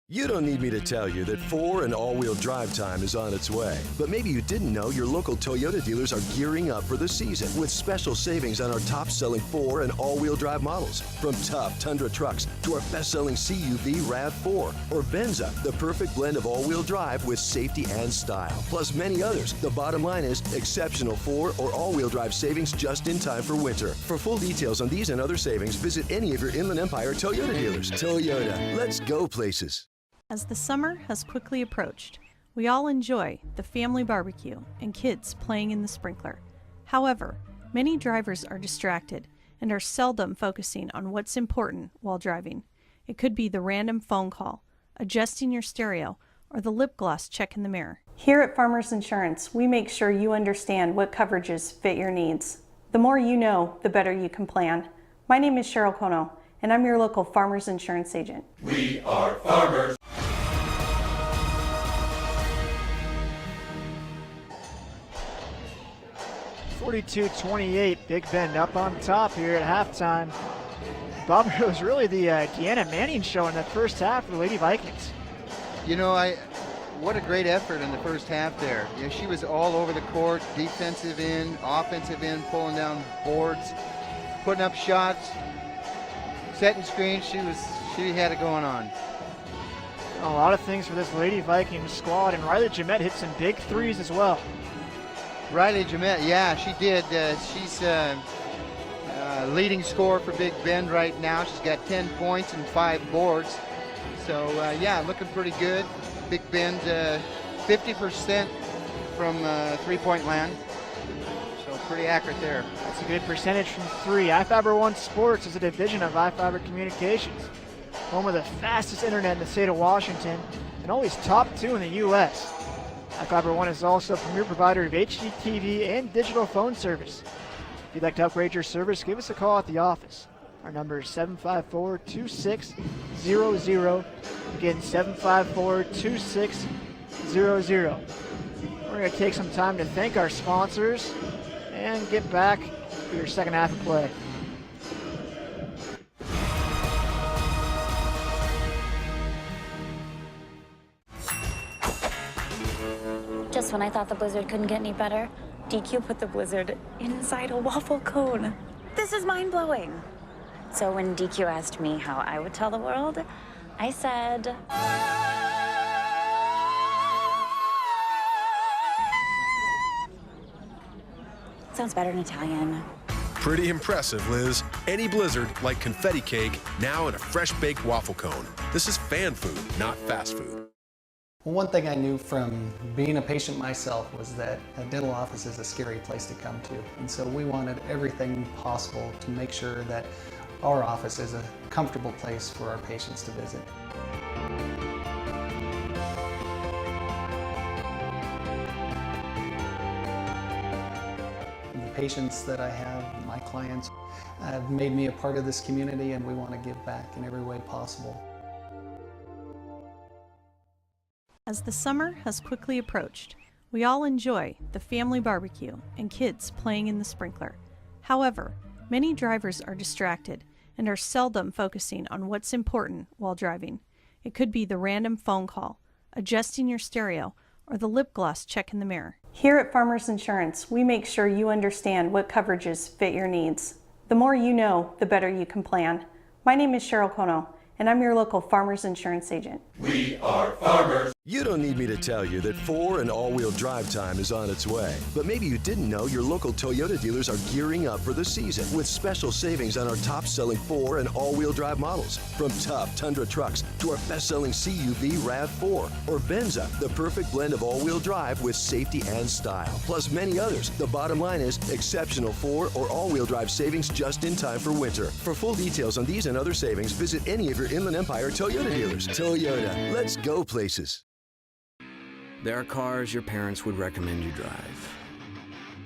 You don't need me to tell you that 4 and all-wheel drive time is on its way. But maybe you didn't know your local Toyota dealers are gearing up for the season with special savings on our top-selling 4 and all-wheel drive models. From tough Tundra trucks to our best-selling CUV RAV4 or Benza, the perfect blend of all-wheel drive with safety and style. Plus many others. The bottom line is exceptional 4 or all-wheel drive savings just in time for winter. For full details on these and other savings, visit any of your Inland Empire Toyota dealers. Toyota, let's go places. As the summer has quickly approached, we all enjoy the family barbecue and kids playing in the sprinkler. However, many drivers are distracted and are seldom focusing on what's important while driving. It could be the random phone call, adjusting your stereo, or the lip gloss check in the mirror. Here at Farmers Insurance, we make sure you understand what coverages fit your needs. The more you know, the better you can plan. My name is Cheryl Kono, and I'm your local Farmers Insurance agent. We are farmers. 42-28, Big Bend up on top here at halftime. Bob, it was really the Deanna Manning show in the first half for the Lady Vikings. You know, what a great effort in the first half there. You know, she was all over the court, defensive end, offensive end, pulling down boards, putting up shots, setting screens. She had it going on. A lot of things for this Lady Vikings squad, and Riley Jamette hit some big threes as well. Riley Jamette, yeah, she did. She's leading scorer for Big Bend right now. She's got 10 points and 5 boards. So, yeah, looking pretty good. Big Bend, 50% from three-point land. So pretty accurate there. That's a good percentage from 3. iFIBER One Sports is a division of iFIBER Communications, home of the fastest internet in the state of Washington, and always top 2 in the U.S. iFIBER One is also a premier provider of HDTV and digital phone service. If you'd like to upgrade your service, give us a call at the office. Our number is 754-2600. Again, 754-2600. We're going to take some time to thank our sponsors and get back to your second half of play. Just when I thought the blizzard couldn't get any better, DQ put the blizzard inside a waffle cone. This is mind-blowing. So when DQ asked me how I would tell the world, I said... Sounds better in Italian. Pretty impressive, Liz. Any blizzard, like confetti cake, now in a fresh baked waffle cone. This is fan food, not fast food. Well, one thing I knew from being a patient myself was that a dental office is a scary place to come to. And so we wanted everything possible to make sure that our office is a comfortable place for our patients to visit. The patients that I have, my clients, have made me a part of this community, and we want to give back in every way possible. As the summer has quickly approached, we all enjoy the family barbecue and kids playing in the sprinkler. However, many drivers are distracted and are seldom focusing on what's important while driving. It could be the random phone call, adjusting your stereo, or the lip gloss check in the mirror. Here at Farmers Insurance, we make sure you understand what coverages fit your needs. The more you know, the better you can plan. My name is Cheryl Kono, and I'm your local Farmers Insurance agent. We are farmers. You don't need me to tell you that 4 and all-wheel drive time is on its way. But maybe you didn't know your local Toyota dealers are gearing up for the season with special savings on our top-selling 4 and all-wheel drive models. From tough Tundra trucks to our best-selling CUV RAV4 or Venza, the perfect blend of all-wheel drive with safety and style. Plus many others. The bottom line is exceptional 4 or all-wheel drive savings just in time for winter. For full details on these and other savings, visit any of your Inland Empire Toyota dealers. Toyota, let's go places. There are cars your parents would recommend you drive.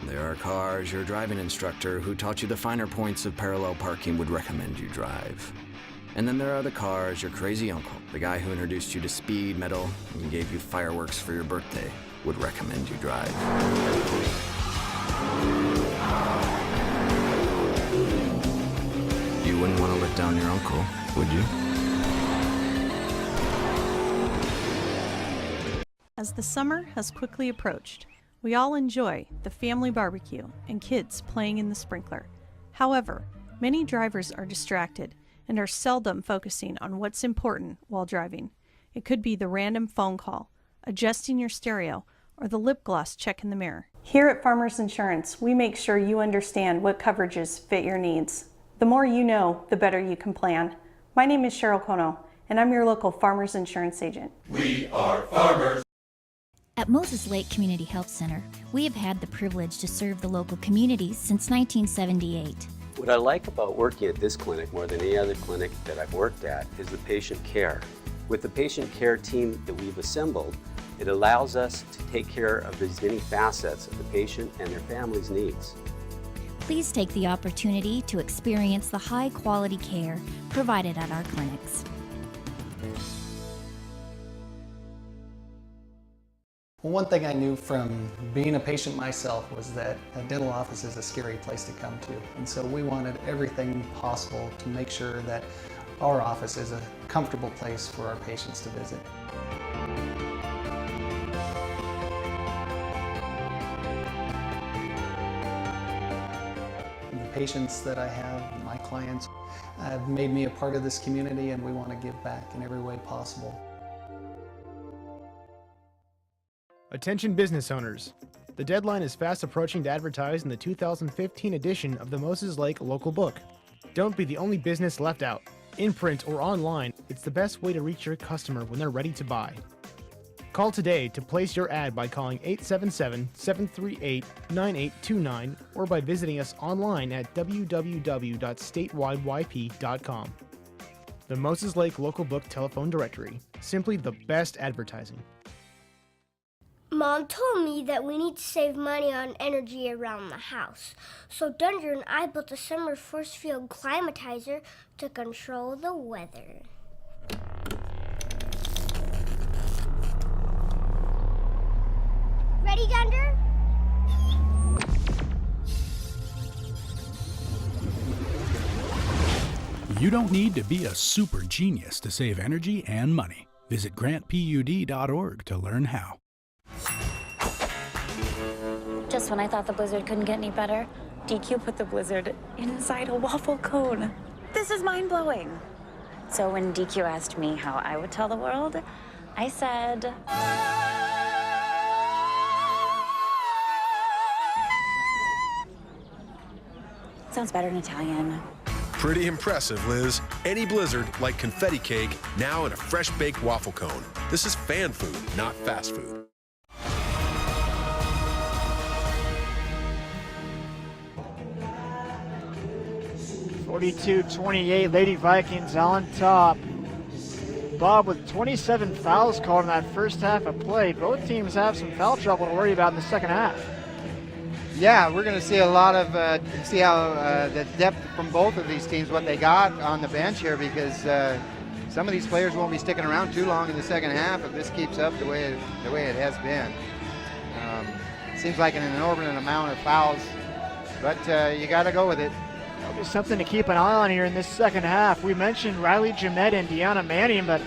There are cars your driving instructor who taught you the finer points of parallel parking would recommend you drive. And then there are the cars your crazy uncle, the guy who introduced you to speed metal and gave you fireworks for your birthday, would recommend you drive. You wouldn't want to let down your uncle, would you? As the summer has quickly approached, we all enjoy the family barbecue and kids playing in the sprinkler. However, many drivers are distracted and are seldom focusing on what's important while driving. It could be the random phone call, adjusting your stereo, or the lip gloss check in the mirror. Here at Farmers Insurance, we make sure you understand what coverages fit your needs. The more you know, the better you can plan. My name is Cheryl Kono, and I'm your local Farmers Insurance agent. We are farmers. At Moses Lake Community Health Center, we have had the privilege to serve the local communities since 1978. What I like about working at this clinic more than any other clinic that I've worked at is the patient care. With the patient care team that we've assembled, it allows us to take care of these many facets of the patient and their family's needs. Please take the opportunity to experience the high-quality care provided at our clinics. Well, one thing I knew from being a patient myself was that a dental office is a scary place to come to. And so we wanted everything possible to make sure that our office is a comfortable place for our patients to visit. The patients that I have, my clients, have made me a part of this community, and we want to give back in every way possible. Attention business owners. The deadline is fast approaching to advertise in the 2015 edition of the Moses Lake Local Book. Don't be the only business left out. In print or online, it's the best way to reach your customer when they're ready to buy. Call today to place your ad by calling 877-738-9829 or by visiting us online at www.statewideyp.com. The Moses Lake Local Book Telephone Directory. Simply the best advertising. Mom told me that we need to save money on energy around the house. So Dunder and I built a summer force field climatizer to control the weather. Ready, Dunder? You don't need to be a super genius to save energy and money. Visit grantpud.org to learn how. Just when I thought the blizzard couldn't get any better, DQ put the blizzard inside a waffle cone. This is mind-blowing. So when DQ asked me how I would tell the world, I said... Sounds better in Italian. Pretty impressive, Liz. Any blizzard, like confetti cake, now in a fresh baked waffle cone. This is fan food, not fast food. (42-28), Lady Vikings on top. Bob, with 27 fouls called in that first half of play, both teams have some foul trouble to worry about in the second half. Yeah, we're going to see a lot of see how the depth from both of these teams, what they got on the bench here, because some of these players won't be sticking around too long in the second half if this keeps up the way it has been. Seems like an inordinate amount of fouls, but you got to go with it. That'll be something to keep an eye on here in this second half. We mentioned Riley Jamette and Deanna Manning, but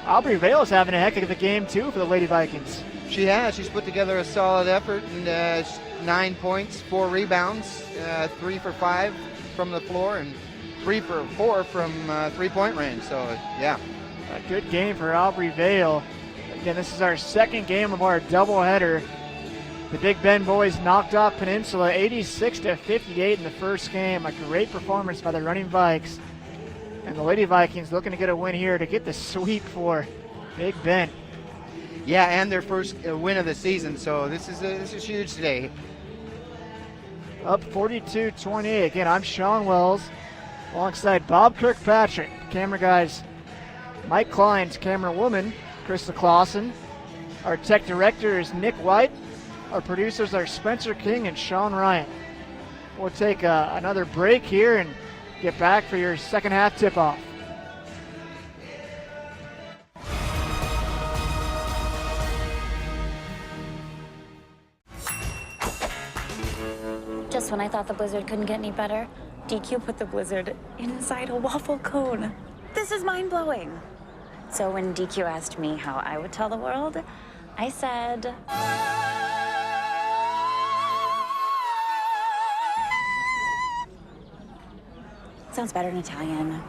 Aubrey Vale's having a heck of a game too for the Lady Vikings. She has. She's put together a solid effort, and 9 points, 4 rebounds, 3 for 5 from the floor, and 3 for 4 from 3-point range. So, yeah. A good game for Aubrey Vale. Again, this is our second game of our doubleheader. The Big Bend boys knocked off Peninsula 86-58 in the first game. A great performance by the Running Vikes. And the Lady Vikings looking to get a win here to get the sweep for Big Bend. Yeah, and their first win of the season, so this is huge today. Up 42-28. Again, I'm Sean Wells alongside Bob Kirkpatrick. Camera guys, Mike Kleins, camera woman, Krista Clausen. Our tech director is Nick White. Our producers are Spencer King and Sean Ryan. We'll take another break here and get back for your second half tip-off. Just when I thought the blizzard couldn't get any better, DQ put the blizzard inside a waffle cone. This is mind-blowing. So when DQ asked me how I would tell the world, I said... Sounds better in Italian.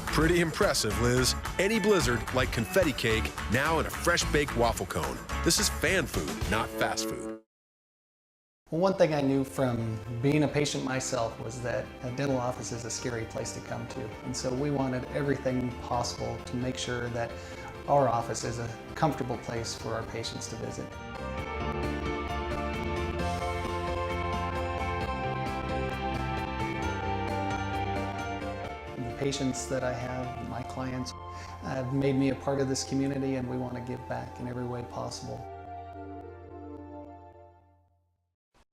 Pretty impressive, Liz. Any blizzard, like confetti cake, now in a fresh baked waffle cone. This is fan food, not fast food. Well, one thing I knew from being a patient myself was that a dental office is a scary place to come to. And so we wanted everything possible to make sure that our office is a comfortable place for our patients to visit. The patients that I have, my clients, have made me a part of this community, and we want to give back in every way possible.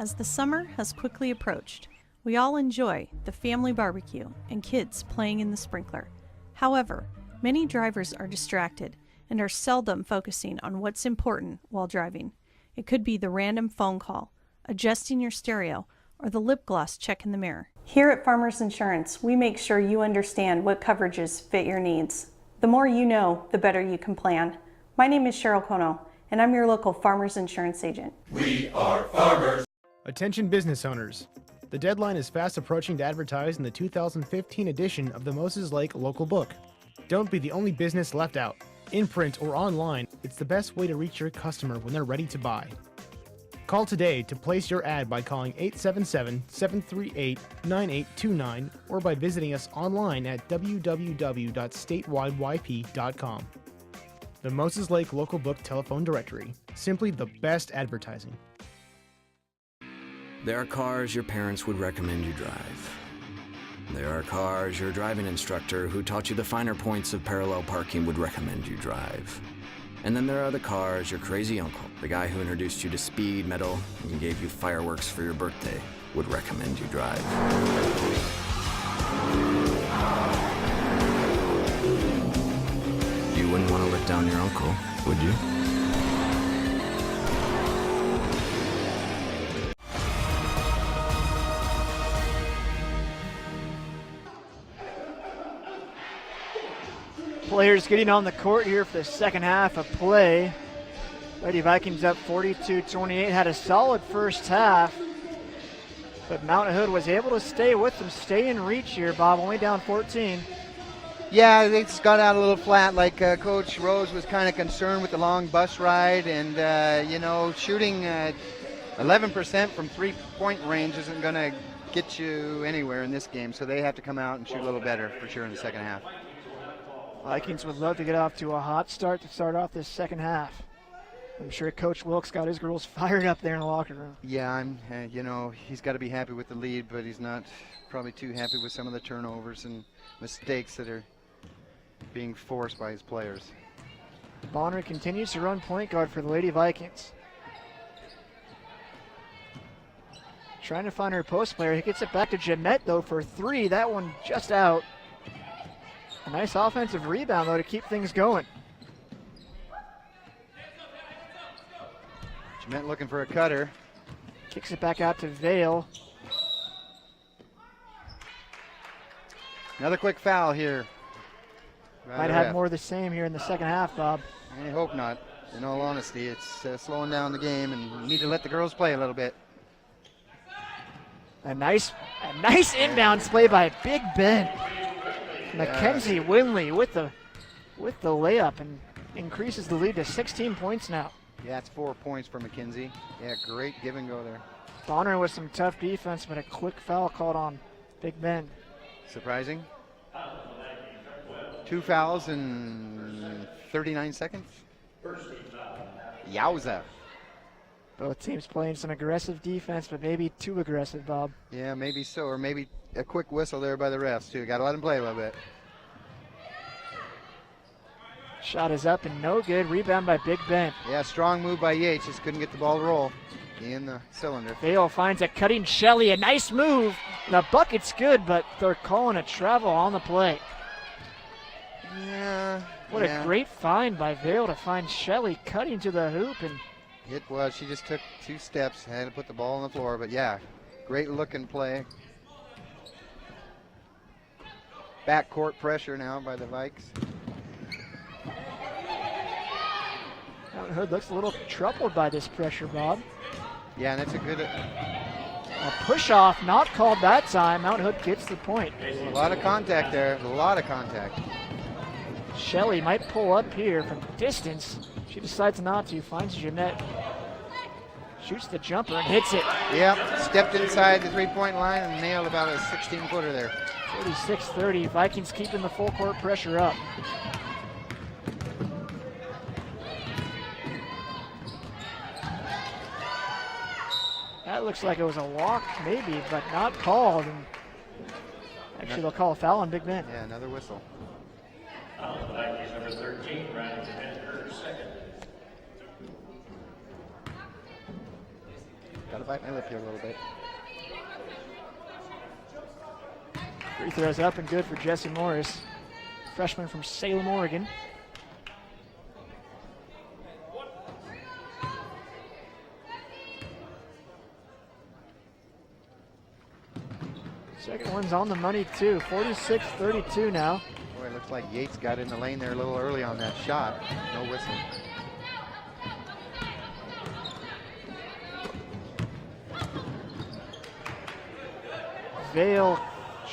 As the summer has quickly approached, we all enjoy the family barbecue and kids playing in the sprinkler. However, many drivers are distracted and are seldom focusing on what's important while driving. It could be the random phone call, adjusting your stereo, or the lip gloss check in the mirror. Here at Farmers Insurance, we make sure you understand what coverages fit your needs. The more you know, the better you can plan. My name is Cheryl Kono, and I'm your local Farmers Insurance agent. We are farmers. Attention business owners. The deadline is fast approaching to advertise in the 2015 edition of the Moses Lake Local Book. Don't be the only business left out. In print or online, it's the best way to reach your customer when they're ready to buy. Call today to place your ad by calling 877-738-9829 or by visiting us online at www.statewideyp.com. The Moses Lake Local Book Telephone Directory. Simply the best advertising. There are cars your parents would recommend you drive. There are cars your driving instructor who taught you the finer points of parallel parking would recommend you drive. And then there are the cars your crazy uncle, the guy who introduced you to speed metal and gave you fireworks for your birthday, would recommend you drive. You wouldn't want to let down your uncle, would you? Players getting on the court here for the second half of play. Lady Vikings up 42-28, had a solid first half, but Mountain Hood was able to stay with them, stay in reach here, Bob, only down 14. Yeah, they just got out a little flat, like Coach Rose was kind of concerned with the long bus ride, and, shooting 11% from three-point range isn't going to get you anywhere in this game, so they have to come out and shoot a little better for sure in the second half. Vikings would love to get off to a hot start to start off this second half. I'm sure Coach Wilkes got his girls fired up there in the locker room. Yeah, you know, he's got to be happy with the lead, but he's not probably too happy with some of the turnovers and mistakes that are being forced by his players. Bonner continues to run point guard for the Lady Vikings. Trying to find her post player. He gets it back to Jeanette, though, for three. That one just out. A nice offensive rebound, though, to keep things going. Jeanette looking for a cutter. Kicks it back out to Vale. Another quick foul here. Might have more of the same here in the second half, Bob. I hope not. In all honesty, it's slowing down the game, and we need to let the girls play a little bit. A nice inbounds play by Big Ben. Mackenzie Winley with the layup and increases the lead to 16 points now. Yeah, it's 4 points for McKenzie. Yeah, great give and go there. Bonner with some tough defense, but a quick foul called on Big Ben. Surprising. 2 fouls in 39 seconds. Yowza. Both teams playing some aggressive defense, but maybe too aggressive, Bob. Yeah, maybe so, or maybe a quick whistle there by the refs, too. Got to let them play a little bit. Shot is up and no good. Rebound by Big Ben. Yeah, strong move by Yates. Just couldn't get the ball to roll in the cylinder. Vale finds a cutting Shelley. A nice move. The bucket's good, but they're calling a travel on the play. Yeah. What a great find by Vale to find Shelley cutting to the hoop. And it was. She just took 2 steps, had to put the ball on the floor. But yeah, great looking play. Backcourt pressure now by the Vikes. Mountain Hood looks a little troubled by this pressure, Bob. Yeah, and it's a good... A push-off, not called that time. Mountain Hood gets the point. A lot of contact there, a lot of contact. Shelley might pull up here from distance. She decides not to, finds Jeanette. Shoots the jumper and hits it. Yep, stepped inside the three-point line and nailed about a 16-footer there. 46-30, Vikings keeping the full court pressure up. That looks like it was a walk, maybe, but not called. And actually, they'll call a foul on Big Ben. Yeah, another whistle. The Vikings number 13, Ryan Bender, second. Got to bite my lip here a little bit. Free throws up and good for Jesse Morris, freshman from Salem, Oregon. Second one's on the money too, 46-32 now. Boy, it looks like Yates got in the lane there a little early on that shot. No whistle. Vale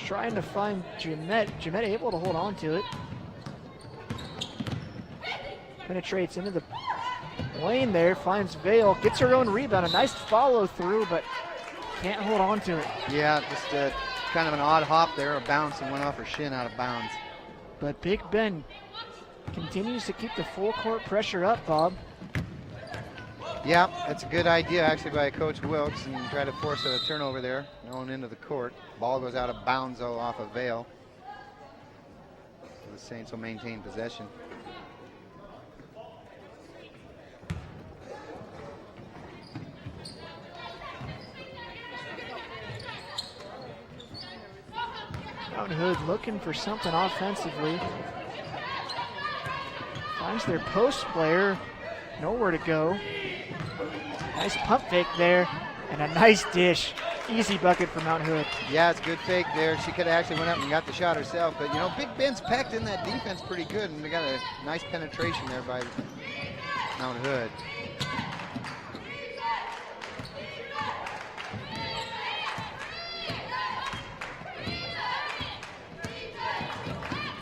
trying to find Jeanette. Jeanette able to hold on to it. Penetrates into the lane there, finds Vale, gets her own rebound. A nice follow through, but can't hold on to it. Yeah, just kind of an odd hop there, a bounce, and went off her shin out of bounds. But Big Ben continues to keep the full court pressure up, Bob. Yeah, that's a good idea actually by Coach Wilkes, and try to force a turnover there going into the court. Ball goes out of bounds though off of Vale. The Saints will maintain possession. Mountain Hood looking for something offensively. Finds their post player, nowhere to go. Nice pump fake there, and a nice dish. Easy bucket for Mountain Hood. Yeah, it's a good fake there. She could have actually went up and got the shot herself, but you know, Big Ben's packed in that defense pretty good, and they got a nice penetration there by Mountain Hood.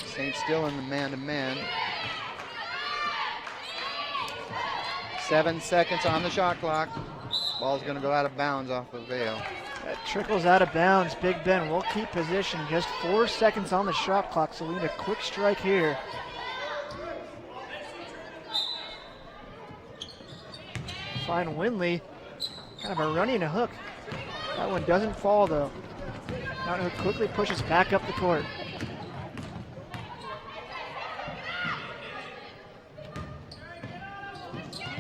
Saints still in the man-to-man. 7 seconds on the shot clock. Ball's going to go out of bounds off of Vale. That trickles out of bounds. Big Ben will keep position. Just 4 seconds on the shot clock, so we need a quick strike here. Find Winley. Kind of a running hook. That one doesn't fall though. Mountain Hood quickly pushes back up the court.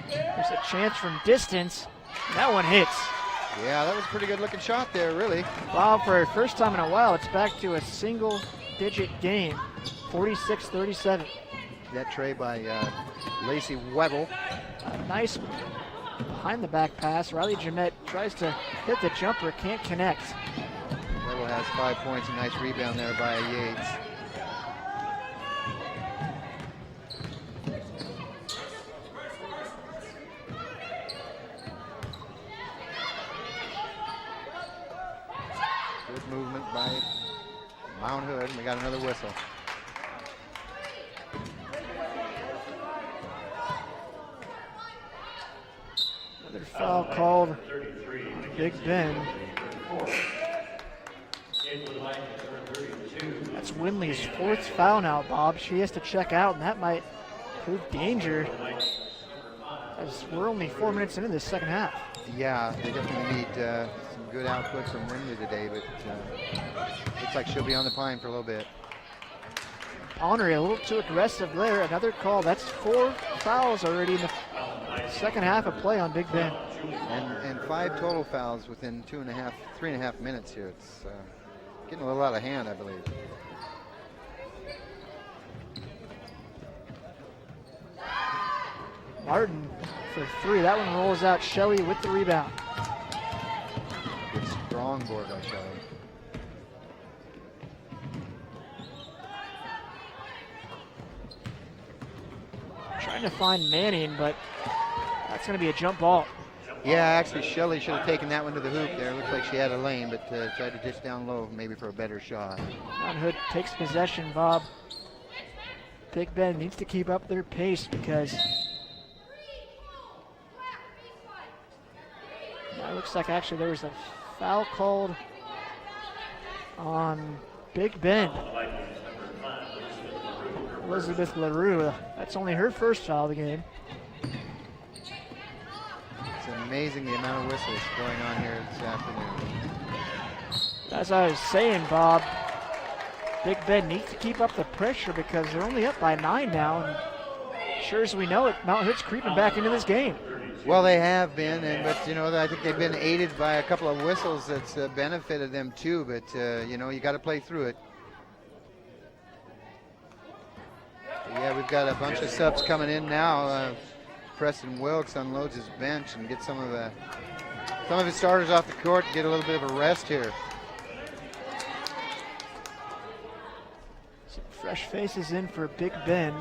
There's a chance from distance. That one hits. Yeah, that was a pretty good looking shot there, really. Wow, for the first time in a while, it's back to a single-digit game, 46-37. That tray by Lacey Weddle. Nice behind-the-back pass. Riley Jamette tries to hit the jumper, can't connect. Weddle has 5 points, a nice rebound there by Yates. Good movement by Mount Hood, and we got another whistle. Another foul called. Big Ben. That's Winley's 4th foul now, Bob. She has to check out, and that might prove danger, as we're only 4 minutes into this second half. Yeah, they definitely need some good output from Winley today, but looks like she'll be on the pine for a little bit. Honorary a little too aggressive there. Another call. That's 4 fouls already in the second half of play on Big Ben. And 5 total fouls within 3.5 minutes here. It's getting a little out of hand, I believe. Martin for 3. That one rolls out. Shelley with the rebound. Good strong board by Shelley. Trying to find Manning, but that's going to be a jump ball. Yeah, actually Shelley should have taken that one to the hoop there. Looks like she had a lane, but tried to dish down low maybe for a better shot. Mount Hood takes possession, Bob. Big Ben needs to keep up their pace because it looks like actually there was a foul called on Big Ben. Elizabeth LaRue, that's only her first foul of the game. It's amazing the amount of whistles going on here this afternoon. As I was saying, Bob, Big Ben needs to keep up the pressure because they're only up by 9 now, and sure as we know it, Mount Hood's creeping back into this game. Well, they have been, but you know, I think they've been aided by a couple of whistles that's benefited them too, but you know, you got to play through it. Yeah, we've got a bunch of subs coming in now. Preston Wilkes unloads his bench and gets some of his starters off the court to get a little bit of a rest here. Some fresh faces in for Big Ben.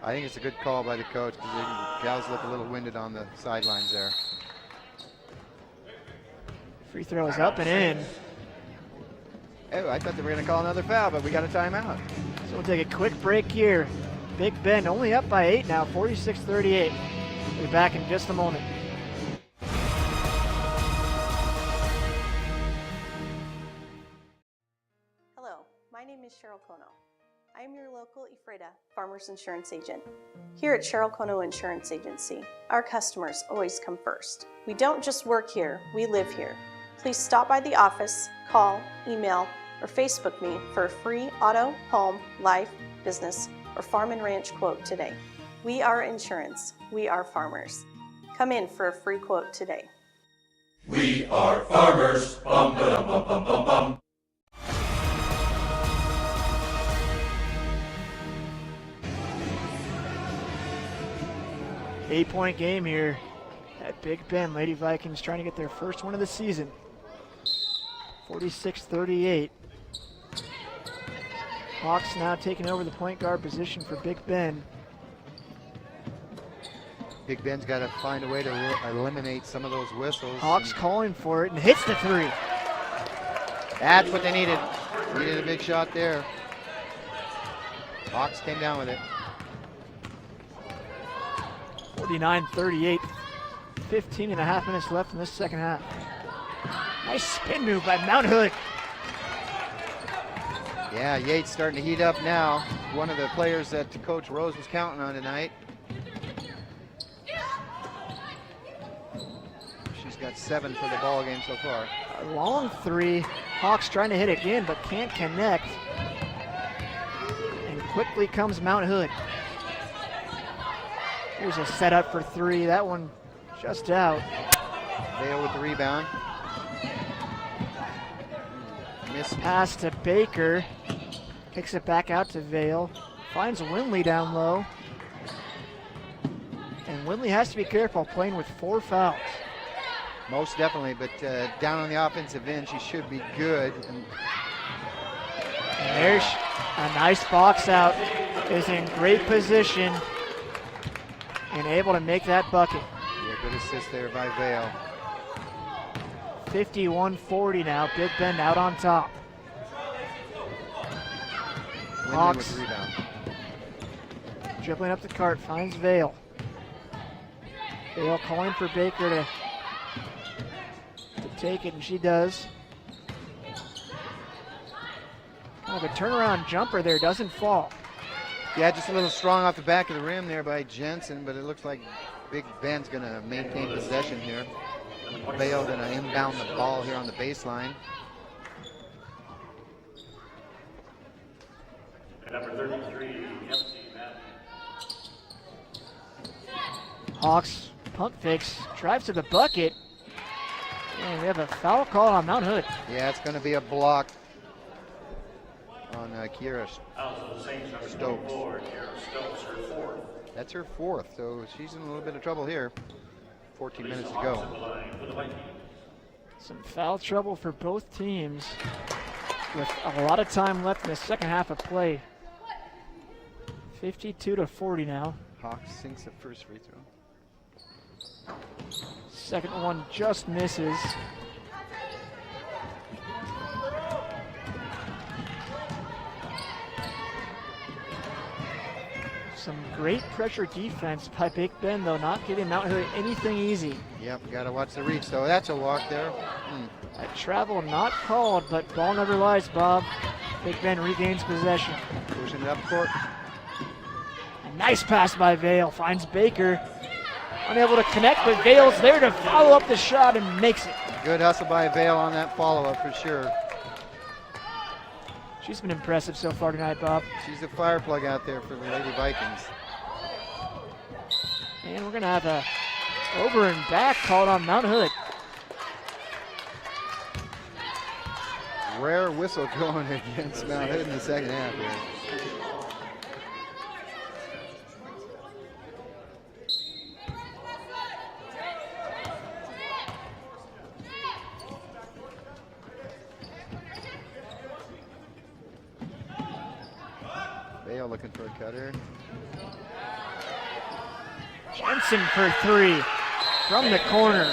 I think it's a good call by the coach because the gals look a little winded on the sidelines there. Free throw is up and in. Oh, I thought they were going to call another foul, but we got a timeout. So we'll take a quick break here. Big Ben only up by 8 now, 46-38. We'll be back in just a moment. Hello, my name is Cheryl Kono. I am your local iFIBER Farmers Insurance Agent. Here at Cheryl Kono Insurance Agency, our customers always come first. We don't just work here, we live here. Please stop by the office, call, email, or Facebook me for a free auto, home, life, business, or farm and ranch quote today. We are insurance. We are farmers. Come in for a free quote today. We are farmers. Bum, ba-dum, bum, bum, bum, bum. Eight-point game here at Big Ben. Lady Vikings trying to get their first one of the season. 46-38. Hawks now taking over the point guard position for Big Ben. Big Ben's got to find a way to eliminate some of those whistles. Hawks calling for it and hits the 3. That's what they needed. Needed a big shot there. Hawks came down with it. 49-38. 15 and a half minutes left in this second half. Nice spin move by Mount Hood. Yeah, Yates starting to heat up now. One of the players that Coach Rose was counting on tonight. She's got 7 for the ball game so far. A long three. Hawks trying to hit again, but can't connect. And quickly comes Mount Hood. Here's a setup for 3. That one just out. Vale with the rebound. Miss pass to Baker. Kicks it back out to Vale. Finds Winley down low. And Winley has to be careful playing with 4 fouls. Most definitely, but down on the offensive end, she should be good. And there's a nice box out. Is in great position and able to make that bucket. Yeah, good assist there by Vale. 51-40 now. Big Bend out on top. Winley Hawks with the rebound. dribbling up the court, finds Vale. Vale calling for Baker to take it, and she does. Kind of a turnaround jumper there, doesn't fall. Yeah, just a little strong off the back of the rim there by Jensen, but it looks like Big Ben's going to maintain possession here. Vale going to inbound the ball here on the baseline. Number 33, MC Matt. Hawks pump fakes, drives to the bucket, and we have a foul call on Mount Hood. Yeah, it's going to be a block on Kiera Stokes. That's her 4th, so she's in a little bit of trouble here. 14 minutes to go. Some foul trouble for both teams with a lot of time left in the second half of play. 52-40 now. Hawks sinks the first free throw. Second one just misses. Some great pressure defense by Big Bend, though, not giving Mount Hood anything easy. Yep, got to watch the reach, though. That's a walk there. A travel not called, but ball never lies, Bob. Big Bend regains possession. Pushing it up court. A nice pass by Vale, finds Baker. Unable to connect, but Vale's there to follow up the shot and makes it. Good hustle by Vale on that follow-up for sure. She's been impressive so far tonight, Bob. She's the fire plug out there for the Lady Vikings. And we're going to have a over and back called on Mount Hood. Rare whistle going against Mount Hood in the second half here. Vale looking for a cutter. Jensen for 3 from the corner.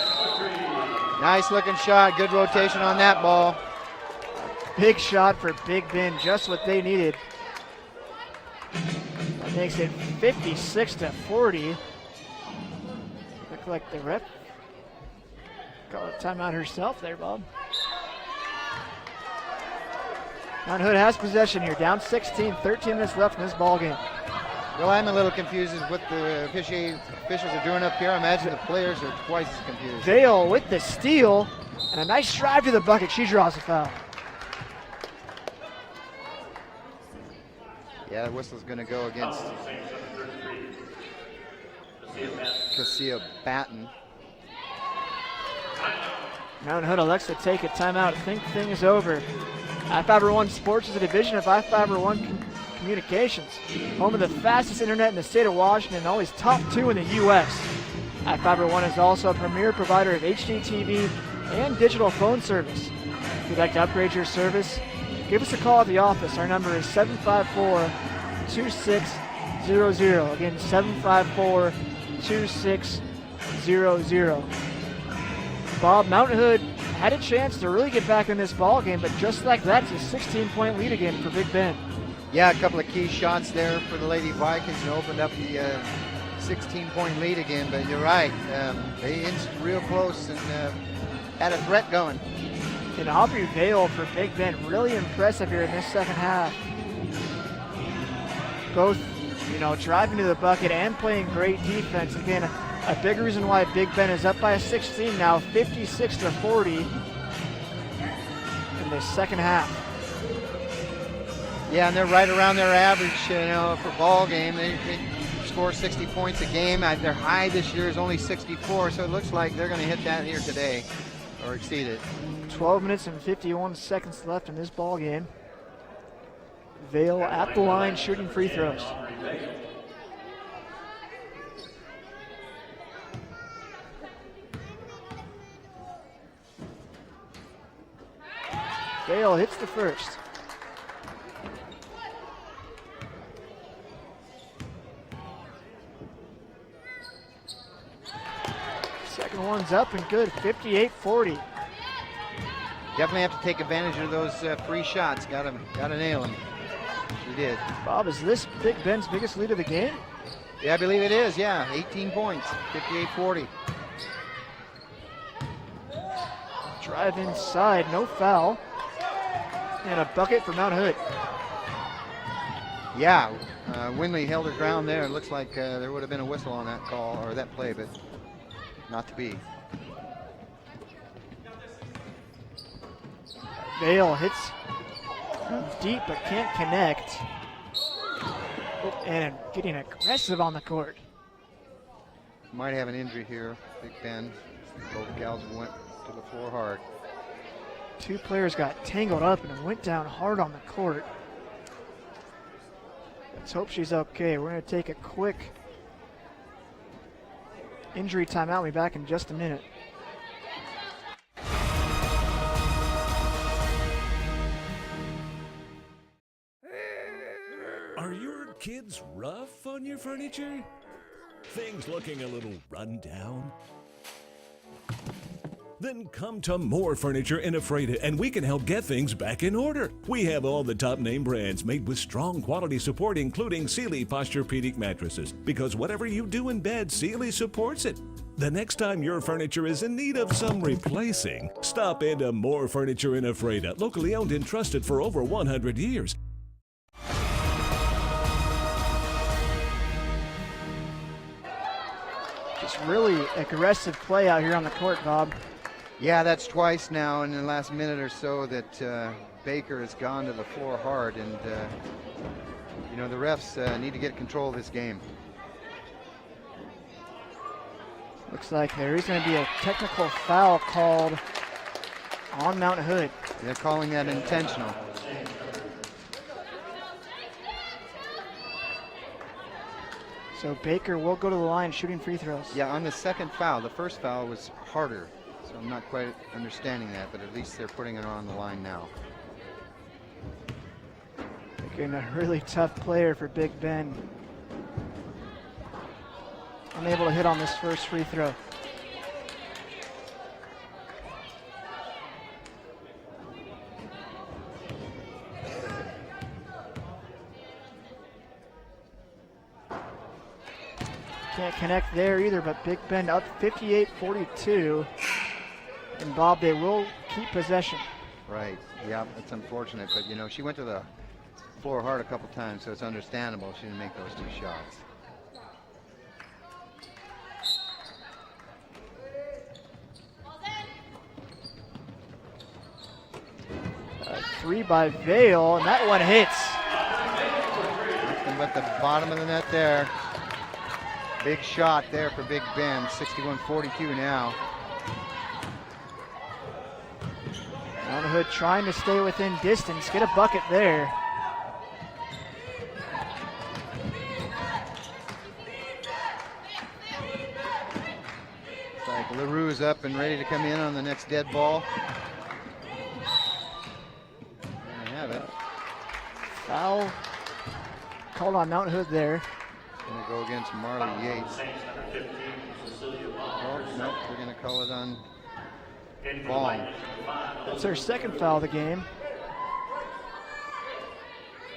Nice looking shot, good rotation on that ball. Big shot for Big Bend, just what they needed. That makes it 56-40. Look like the ref called a timeout herself there, Bob. Mount Hood has possession here, down 16, 13 minutes left in this ball game. Well, I'm a little confused as what the officials are doing up here. I imagine the players are twice as confused. Vale with the steal, and a nice drive to the bucket. She draws a foul. Yeah, the whistle's going to go against Cassia Batten. Mount Hood elects to take a timeout. Think things over. iFIBER One Sports is a division of iFIBER One Communications, home of the fastest internet in the state of Washington, and always top 2 in the U.S. iFIBER One is also a premier provider of HD TV and digital phone service. If you'd like to upgrade your service, give us a call at the office. Our number is 754-2600. Again, 754-2600. Bob, Mount Hood had a chance to really get back in this ball game, but just like that, it's a 16-point lead again for Big Bend. Yeah, a couple of key shots there for the Lady Vikings and opened up the 16-point lead again. But you're right, they inched real close and had a threat going. And Aubrey Vale for Big Bend, really impressive here in this second half. Both, driving to the bucket and playing great defense. Again, a big reason why Big Bend is up by 16 now, 56-40 in the second half. Yeah, and they're right around their average, for ball game. They score 60 points a game. Their high this year is only 64, so it looks like they're going to hit that here today or exceed it. 12 minutes and 51 seconds left in this ball game. Vale at the line shooting free throws. Vale hits the first. Second one's up and good, 58-40. Definitely have to take advantage of those free shots. Got to nail them. She did. Bob, is this Big Ben's biggest lead of the game? Yeah, I believe it is. Yeah, 18 points, 58-40. Drive inside, no foul. And a bucket for Mount Hood. Yeah, Winley held her ground there. It looks like there would have been a whistle on that call or that play, but not to be. Vale hits deep but can't connect. And getting aggressive on the court. Might have an injury here, Big Ben. Both gals went to the floor hard. Two players got tangled up and went down hard on the court. Let's hope she's okay. We're going to take a quick injury timeout. We'll be back in just a minute. Are your kids rough on your furniture? Things looking a little run down? Then come to More Furniture in Ephrata and we can help get things back in order. We have all the top name brands made with strong quality support, including Sealy Posturepedic mattresses, because whatever you do in bed, Sealy supports it. The next time your furniture is in need of some replacing, stop into More Furniture in Ephrata, locally owned and trusted for over 100 years. Just really aggressive play out here on the court, Bob. Yeah, that's twice now in the last minute or so that Baker has gone to the floor hard, and the refs need to get control of this game. Looks like there is going to be a technical foul called on Mount Hood. They're calling that intentional. So Baker will go to the line shooting free throws. Yeah, on the second foul. The first foul was harder, so I'm not quite understanding that, but at least they're putting it on the line now. Again, a really tough player for Big Ben. Unable to hit on this first free throw. Can't connect there either, but Big Ben up 58-42. And Bob, they will keep possession. Right, yeah, that's unfortunate, but she went to the floor hard a couple times, so it's understandable she didn't make those two shots. Three by Vale, and that one hits. Nothing but the bottom of the net there. Big shot there for Big Ben, 61-42 now. Mount Hood trying to stay within distance, get a bucket there. Looks like LaRue is up and ready to come in on the next dead ball. There you have it. Foul called on Mount Hood there. Going to go against Marley Yates. Oh, no, we're going to call it on Vaughn. That's their second foul of the game.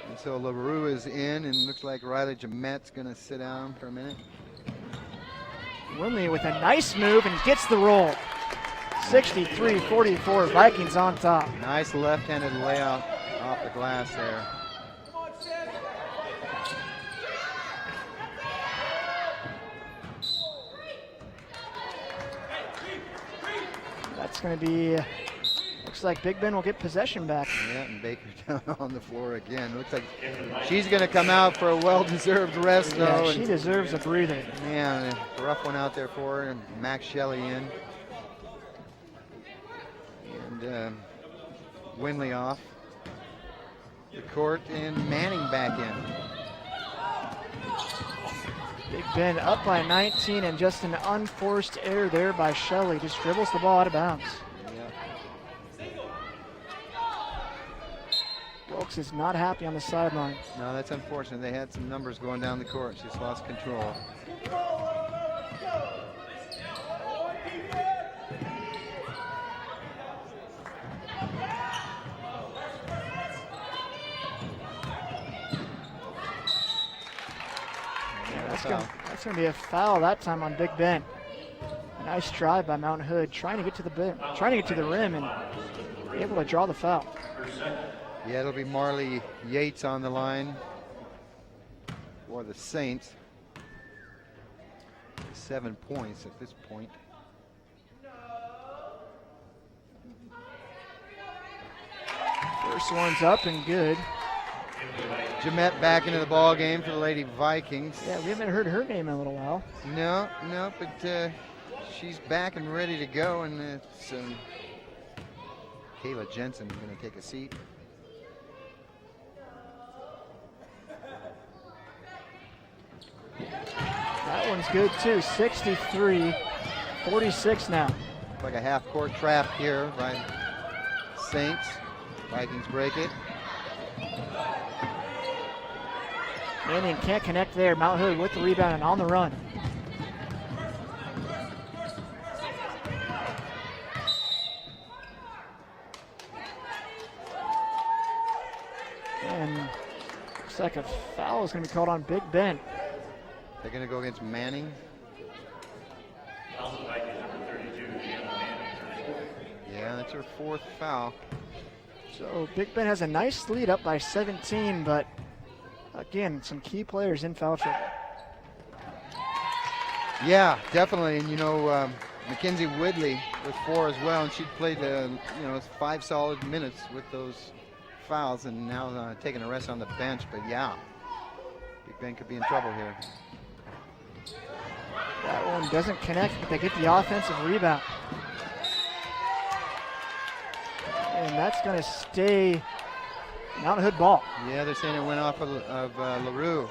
And so LaRue is in, and looks like Riley Jamet's going to sit down for a minute. Winley with a nice move and gets the roll. 63-44, Vikings on top. Nice left-handed layout off the glass there. That's going to be, looks like Big Ben will get possession back. Yeah, and Baker down on the floor again. Looks like she's going to come out for a well-deserved rest, though. Yeah, she deserves a breather. Man, a rough one out there for her, and Max Shelley in. And Winley off the court, and Manning back in. Big Ben up by 19, and just an unforced error there by Shelley. Just dribbles the ball out of bounds. Wilkes is not happy on the sideline. No, that's unfortunate. They had some numbers going down the court. She's lost control. That's going to be a foul that time on Big Ben. A nice drive by Mount Hood, trying to get to the rim and be able to draw the foul. Yeah, it'll be Marley Yates on the line for the Saints. 7 points at this point. First one's up and good. Jamette back into the ball game for the Lady Vikings. Yeah, we haven't heard her name in a little while. No, but she's back and ready to go, and it's Kayla Jensen going to take a seat. That one's good too. 63-46 now. Like a half-court trap here by Saints. Vikings break it. Manning can't connect there. Mount Hood with the rebound and on the run. And looks like a foul is going to be called on Big Ben. They're going to go against Manning. Yeah, that's her fourth foul. So Big Ben has a nice lead up by 17, but again, some key players in foul trouble. Yeah, definitely. And you know, Mackenzie Woodley with 4 as well, and she'd played 5 solid minutes with those fouls, and now taking a rest on the bench. But yeah, Big Ben could be in trouble here. That one doesn't connect, but they get the offensive rebound. And that's going to stay Mount Hood ball. Yeah, they're saying it went off of LaRue.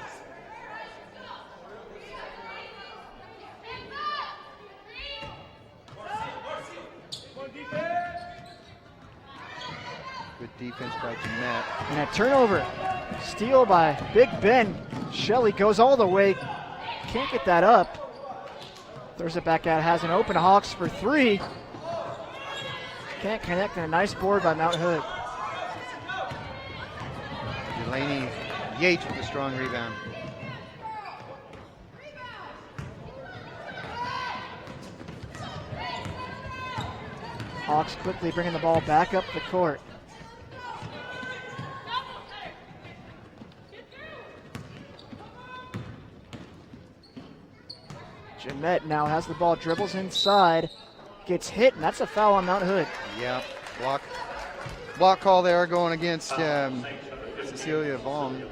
Good defense by Jeanette. And a turnover. Steal by Big Ben. Shelley goes all the way. Can't get that up. Throws it back out. Has an open Hawks for 3. Can't connect, and a nice board by Mount Hood. Delaney Yates with a strong rebound. Hawks quickly bringing the ball back up the court. Jeanette now has the ball, dribbles inside, gets hit, and that's a foul on Mount Hood. Yeah, block call there going against Cecilia Vaughn.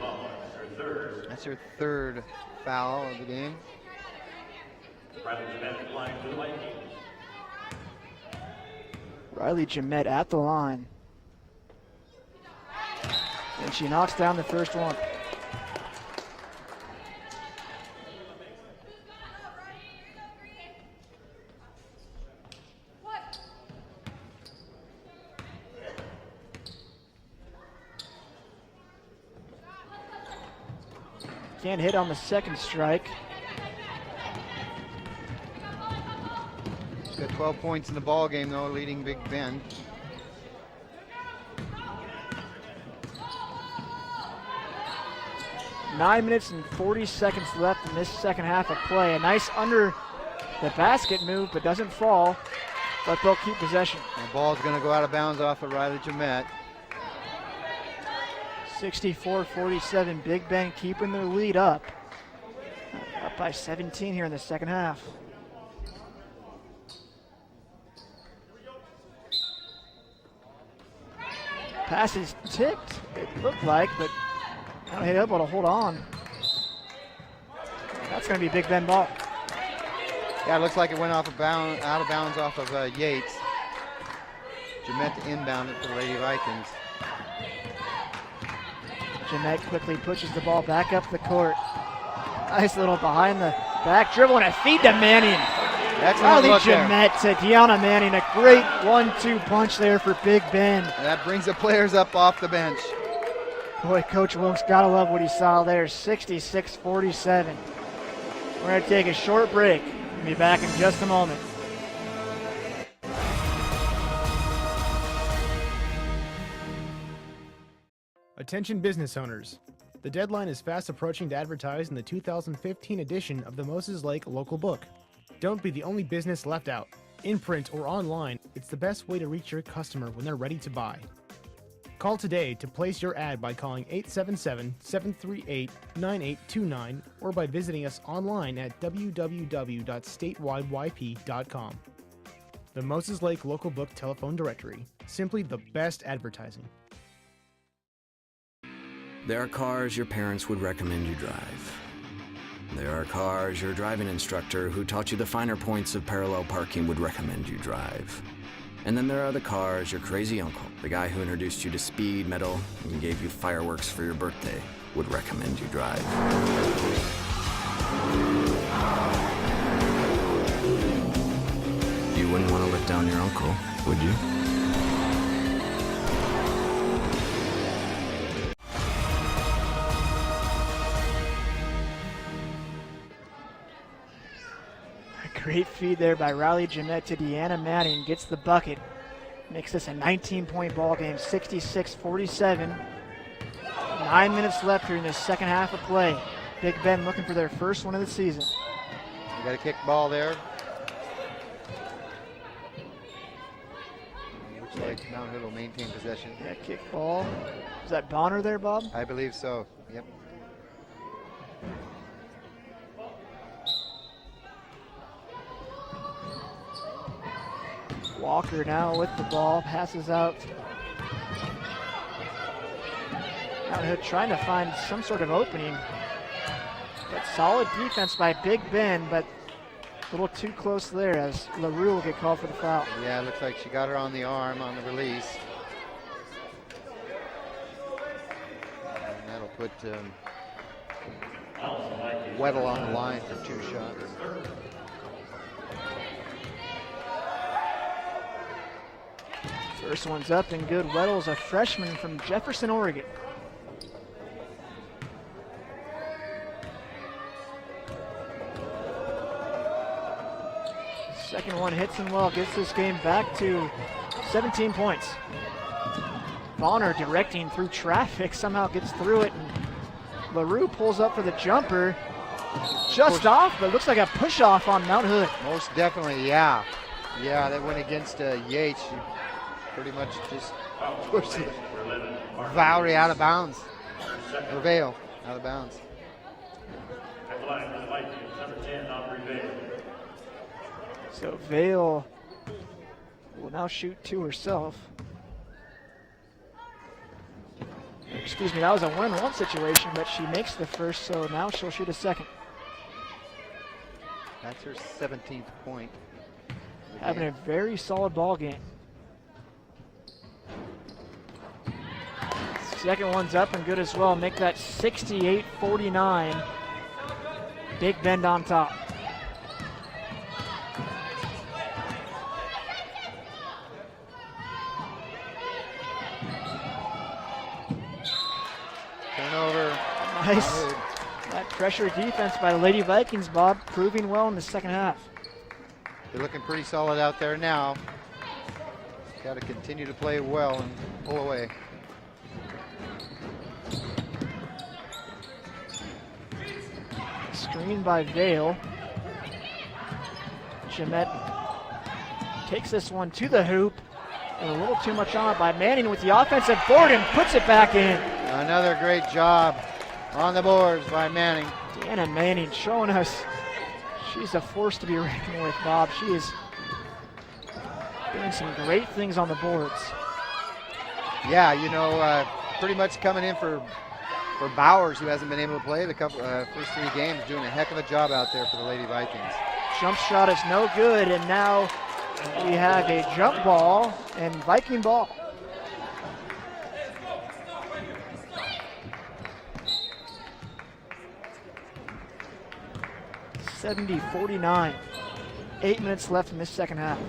That's her 3rd foul of the game. Riley Jeanette at the line. And she knocks down the first one. Can't hit on the second strike. She's got 12 points in the ball game, though, leading Big Ben. Nine minutes and 40 seconds left in this second half of play. A nice under the basket move, but doesn't fall. but they'll keep possession. The ball's going to go out of bounds off of Riley Jamette. 64-47, Big Bend keeping their lead up. Up by 17 here in the second half. Pass is tipped, it looked like, but not able to hold on. That's going to be Big Bend ball. Yeah, it looks like it went out of bounds off of Yates. Jamette to inbound it for the Lady Vikings. Jamette quickly pushes the ball back up the court. Nice little behind the back dribble and a feed to Manning. Excellent look there. Jamette to Deanna Manning. A great 1-2 punch there for Big Bend. And that brings the players up off the bench. Boy, Coach Wilkes gotta love what he saw there. 66-47. We're gonna take a short break. We'll be back in just a moment. Attention business owners. The deadline is fast approaching to advertise in the 2015 edition of the Moses Lake Local Book. Don't be the only business left out. In print or online, it's the best way to reach your customer when they're ready to buy. Call today to place your ad by calling 877-738-9829 or by visiting us online at www.statewideyp.com. The Moses Lake Local Book Telephone Directory. Simply the best advertising. There are cars your parents would recommend you drive. There are cars your driving instructor who taught you the finer points of parallel parking would recommend you drive. And then there are the cars your crazy uncle, the guy who introduced you to speed metal and gave you fireworks for your birthday, would recommend you drive. You wouldn't want to let down your uncle, would you? Great feed there by Riley Jamette to Deanna Manning. Gets the bucket. Makes this a 19-point ball game, 66-47. 9 minutes left here in the second half of play. Big Bend looking for their first one of the season. You got a kick ball there. Looks like Mount Hood will maintain possession. Yeah, kick ball. Is that Bonner there, Bob? I believe so, yep. Walker now with the ball, passes out. Mount Hood trying to find some sort of opening. But solid defense by Big Bend, but a little too close there as LaRue will get called for the foul. Yeah, it looks like she got her on the arm on the release. And that'll put Weddle on the line for 2 shots. First one's up and good. Weddle's a freshman from Jefferson, Oregon. Second one hits him well, gets this game back to 17 points. Bonner directing through traffic, somehow gets through it, and LaRue pulls up for the jumper. Just off, but looks like a push off on Mount Hood. Most definitely, yeah. Yeah, that went against Yates. She pretty much just pushed Valerie out of bounds. Or Vale out of bounds. So Vale will now shoot 2 herself. Excuse me, that was a 1-1 situation, but she makes the first, so now she'll shoot a second. That's her 17th point. Having a very solid ball game. Second one's up and good as well. Make that 68-49. Big Bend on top. Turnover. Nice. That pressure defense by the Lady Vikings, Bob, proving well in the second half. They're looking pretty solid out there now. Got to continue to play well and pull away. Screen by Vale. Jamette takes this one to the hoop. And a little too much on it by Manning with the offensive board and puts it back in. Another great job on the boards by Manning. Deanna Manning showing us she's a force to be reckoned with, Bob. She is doing some great things on the boards. Yeah, you know, pretty much coming in for Bowers, who hasn't been able to play the first 3 games, doing a heck of a job out there for the Lady Vikings. Jump shot is no good, and now we have a jump ball and Viking ball. (70-49). 8 minutes left in this second half.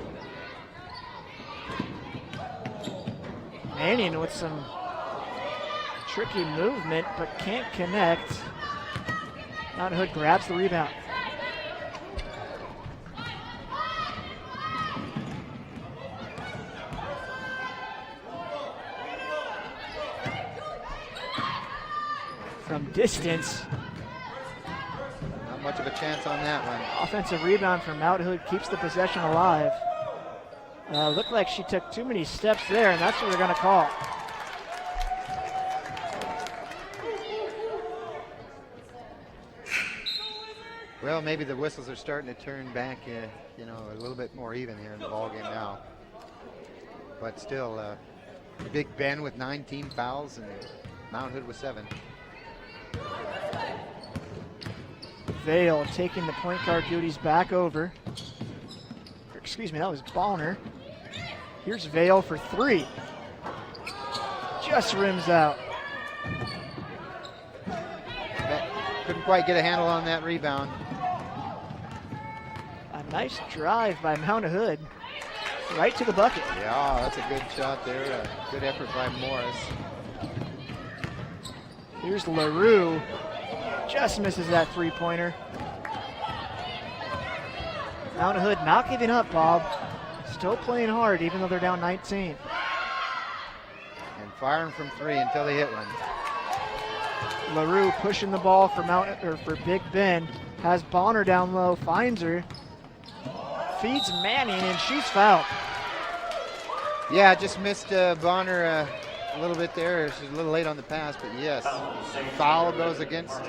Manning with some tricky movement, but can't connect. Mountain Hood grabs the rebound. From distance. Not much of a chance on that one. Offensive rebound from Mount Hood keeps the possession alive. Looked like she took too many steps there, and that's what we're going to call. Well, maybe the whistles are starting to turn back, you know, a little bit more even here in the ballgame now. But still, Big Ben with 19 fouls and Mount Hood with 7. Vale taking the point guard duties back over. Excuse me, that was Bonner. Here's Vale for 3. Just rims out. Couldn't quite get a handle on that rebound. A nice drive by Mount Hood. Right to the bucket. Yeah, that's a good shot there. Good effort by Morris. Here's LaRue. Just misses that 3-pointer. Mount Hood not giving up, Bob. Still playing hard, even though they're down 19. And firing from 3 until they hit one. LaRue pushing the ball for for Big Ben. Has Bonner down low, finds her. Feeds Manning, and she's fouled. Yeah, just missed Bonner a little bit there. She's a little late on the pass, but yes. Foul goes against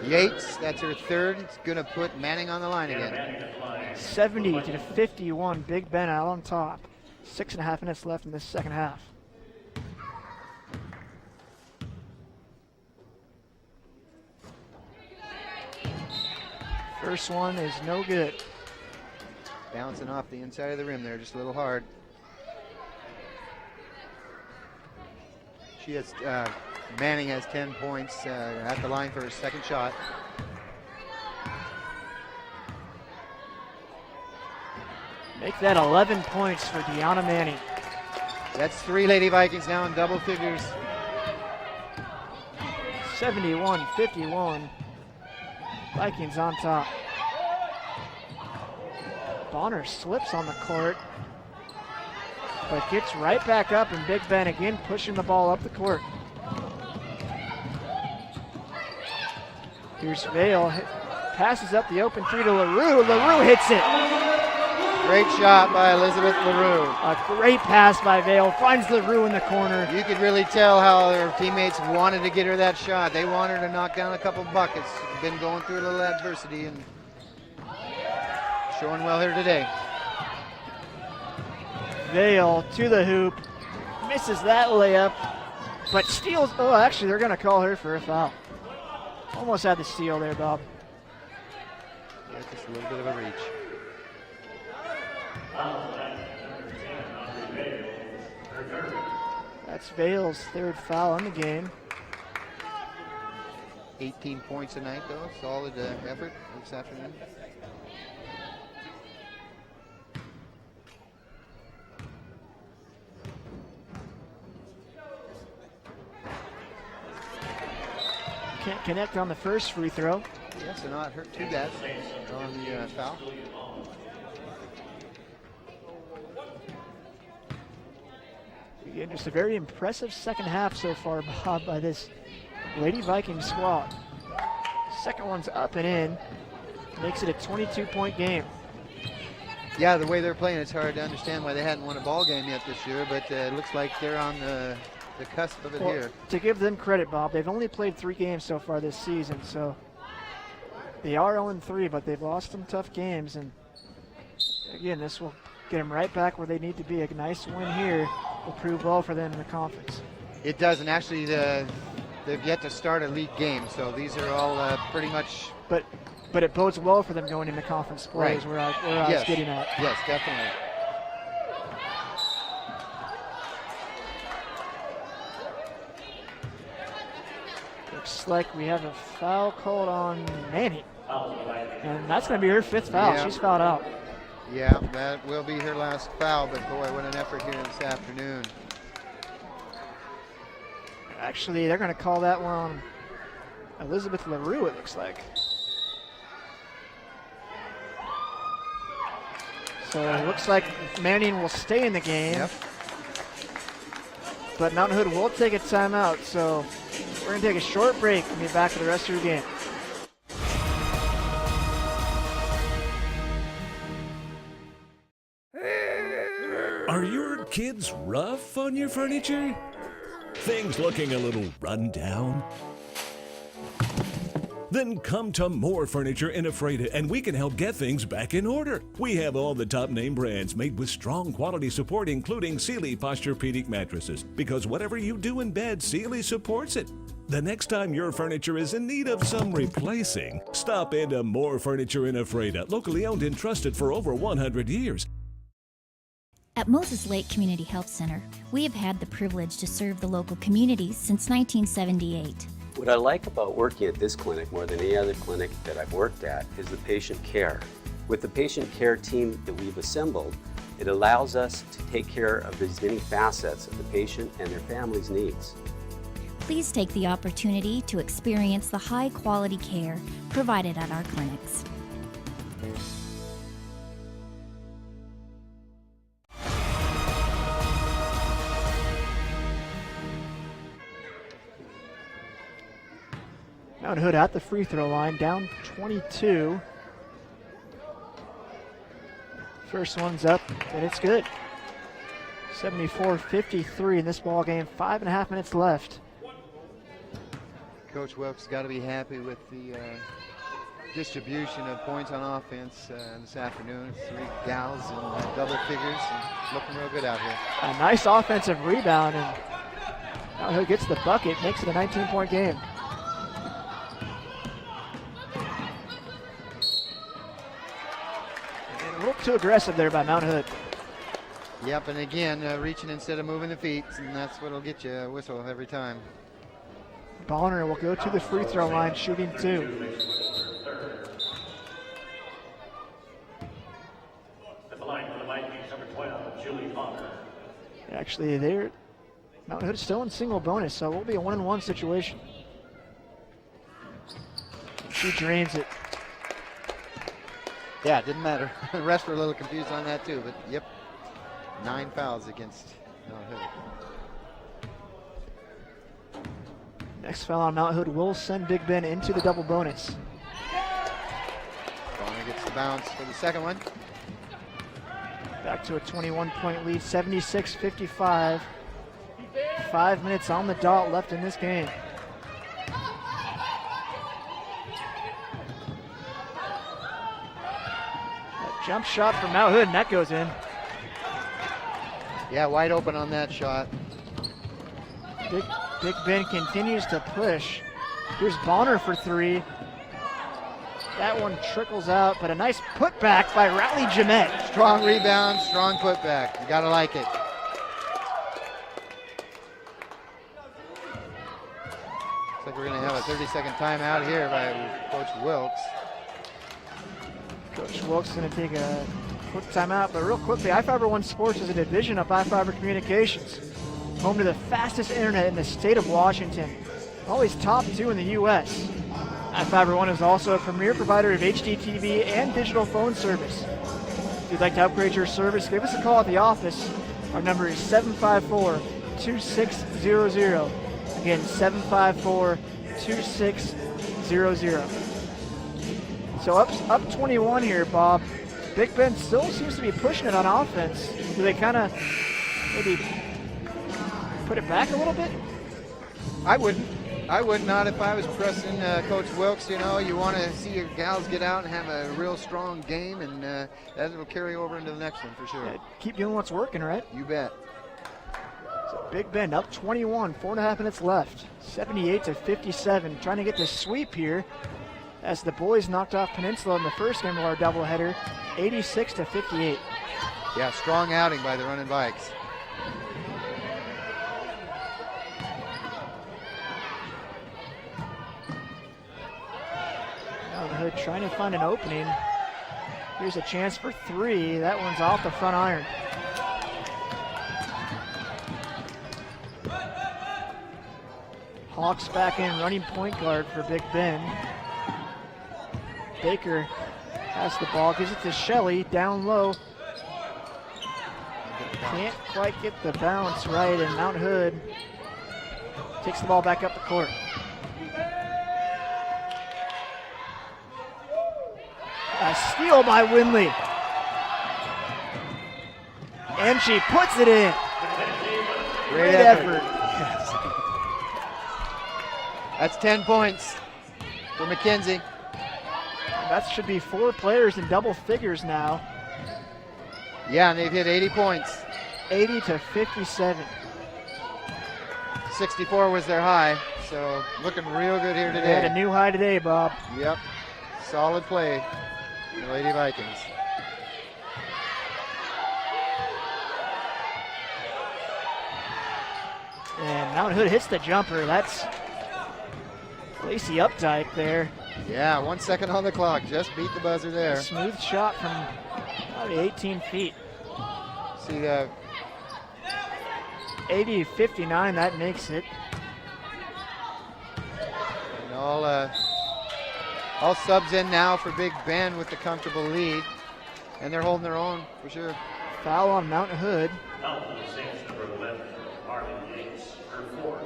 Yates. That's her 3rd. It's going to put Manning on the line again. 70-51. Big Ben out on top. 6.5 minutes left in this second half. First one is no good. Bouncing off the inside of the rim there, just a little hard. She has, Manning has 10 points at the line for her second shot. Make that 11 points for Deanna Manning. That's 3 Lady Vikings now in double figures. 71-51. Vikings on top. Bonner slips on the court, but gets right back up, and Big Ben again pushing the ball up the court. Here's Vale, passes up the open 3 to LaRue. LaRue hits it. Great shot by Elizabeth LaRue. A great pass by Vale, finds LaRue in the corner. You could really tell how her teammates wanted to get her that shot. They wanted her to knock down a couple buckets. Been going through a little adversity and showing well here today. Vale to the hoop, misses that layup, but steals. Oh, actually, they're going to call her for a foul. Almost had the steal there, Bob. Yeah, just a little bit of a reach. That's Vale's 3rd foul in the game. 18 points tonight, though. Solid effort this afternoon. Can't connect on the first free throw. Yes, and not hurt too bad on the foul. Again, just a very impressive second half so far, Bob, by this Lady Viking squad. Second one's up and in. Makes it a 22-point game. Yeah, the way they're playing, it's hard to understand why they hadn't won a ball game yet this year, but it looks like they're on the cusp of it here. To give them credit, Bob, they've only played 3 games so far this season, so they are 0-3, but they've lost some tough games, and again, this will get them right back where they need to be. A nice win here will prove well for them in the conference. It does, and actually they've yet to start a league game, so these are all pretty much. But it bodes well for them going into conference play, is where I was getting at. Yes, definitely. Looks like we have a foul called on Manny. And that's going to be her 5th foul. Yeah. She's fouled out. Yeah, that will be her last foul, but boy, what an effort here this afternoon. Actually, they're going to call that one on Elizabeth LaRue, it looks like. So it looks like Manning will stay in the game. Yep. But Mountain Hood will take a timeout, so we're going to take a short break and be back for the rest of the game. Are your kids rough on your furniture? Things looking a little run down? Then come to More Furniture in Ephrata and we can help get things back in order. We have all the top name brands made with strong quality support, including Sealy Posturepedic mattresses, because whatever you do in bed, Sealy supports it. The next time your furniture is in need of some replacing, stop into More Furniture in Ephrata, locally owned and trusted for over 100 years. At Moses Lake Community Health Center, we have had the privilege to serve the local communities since 1978. What I like about working at this clinic more than any other clinic that I've worked at is the patient care. With the patient care team that we've assembled, it allows us to take care of as many facets of the patient and their family's needs. Please take the opportunity to experience the high-quality care provided at our clinics. Mountain Hood at the free throw line, down 22. First one's up, and it's good. 74-53 in this ball game. 5.5 minutes left. Coach Wilkes got to be happy with the distribution of points on offense this afternoon. 3 gals in double figures, and looking real good out here. A nice offensive rebound, and Mountain Hood gets the bucket, makes it a 19-point game. A little too aggressive there by Mount Hood. Yep, and again, reaching instead of moving the feet, and that's what'll get you a whistle every time. Bonner will go to the free throw line, shooting 2. At the line for the Vikings, number 12, Julie Bonner. Actually, Mount Hood is still in single bonus, so it will be a 1-on-1 situation. She drains it. Yeah, it didn't matter. The refs were a little confused on that too, but yep, 9 fouls against Mount Hood. Next foul on Mount Hood will send Big Ben into the double bonus. Bonner gets the bounce for the second one. Back to a 21-point lead, 76-55. 5 minutes on the dot left in this game. Jump shot from Mount Hood, and that goes in. Yeah, wide open on that shot. Big Ben continues to push. Here's Bonner for 3. That one trickles out, but a nice putback by Riley Jamette. Strong rebound, strong putback. You gotta like it. Looks like we're gonna have a 30-second timeout here by Coach Wilkes. Coach Wilkes is going to take a quick timeout, but real quickly, iFIBER One Sports is a division of iFIBER Communications, home to the fastest internet in the state of Washington, always top 2 in the U.S. iFIBER One is also a premier provider of HDTV and digital phone service. If you'd like to upgrade your service, give us a call at the office. Our number is 754-2600. Again, 754-2600. So up 21 here, Bob. Big Ben still seems to be pushing it on offense. Do they kind of maybe put it back a little bit? I wouldn't. I would not if I was pressing Coach Wilkes. You know, you want to see your gals get out and have a real strong game, and that will carry over into the next one for sure. Yeah, keep doing what's working, right? You bet. So Big Ben up 21, 4.5 minutes left. 78-57, trying to get the sweep here as the boys knocked off Peninsula in the first game of our doubleheader, 86-58. Yeah, strong outing by the Running Bikes. Hood trying to find an opening. Here's a chance for three. That one's off the front iron. Hawks back in, running point guard for Big Ben. Baker has the ball, gives it to Shelley, down low. Can't quite get the bounce right, and Mount Hood takes the ball back up the court. A steal by Winley. And she puts it in. Great effort. That's 10 points for McKenzie. That should be 4 players in double figures now. Yeah, and they've hit 80 points. 80-57. 64 was their high, so looking real good here today. They had a new high today, Bob. Yep, solid play. The Lady Vikings. And Mount Hood hits the jumper. That's Lacey Updike there. Yeah, 1 second on the clock. Just beat the buzzer there. A smooth shot from probably 18 feet. See 80-59, that makes it. And all subs in now for Big Ben with the comfortable lead. And they're holding their own for sure. Foul on Mount Hood. Foul on the Saints, number 11, Marvin Yates, her 4th.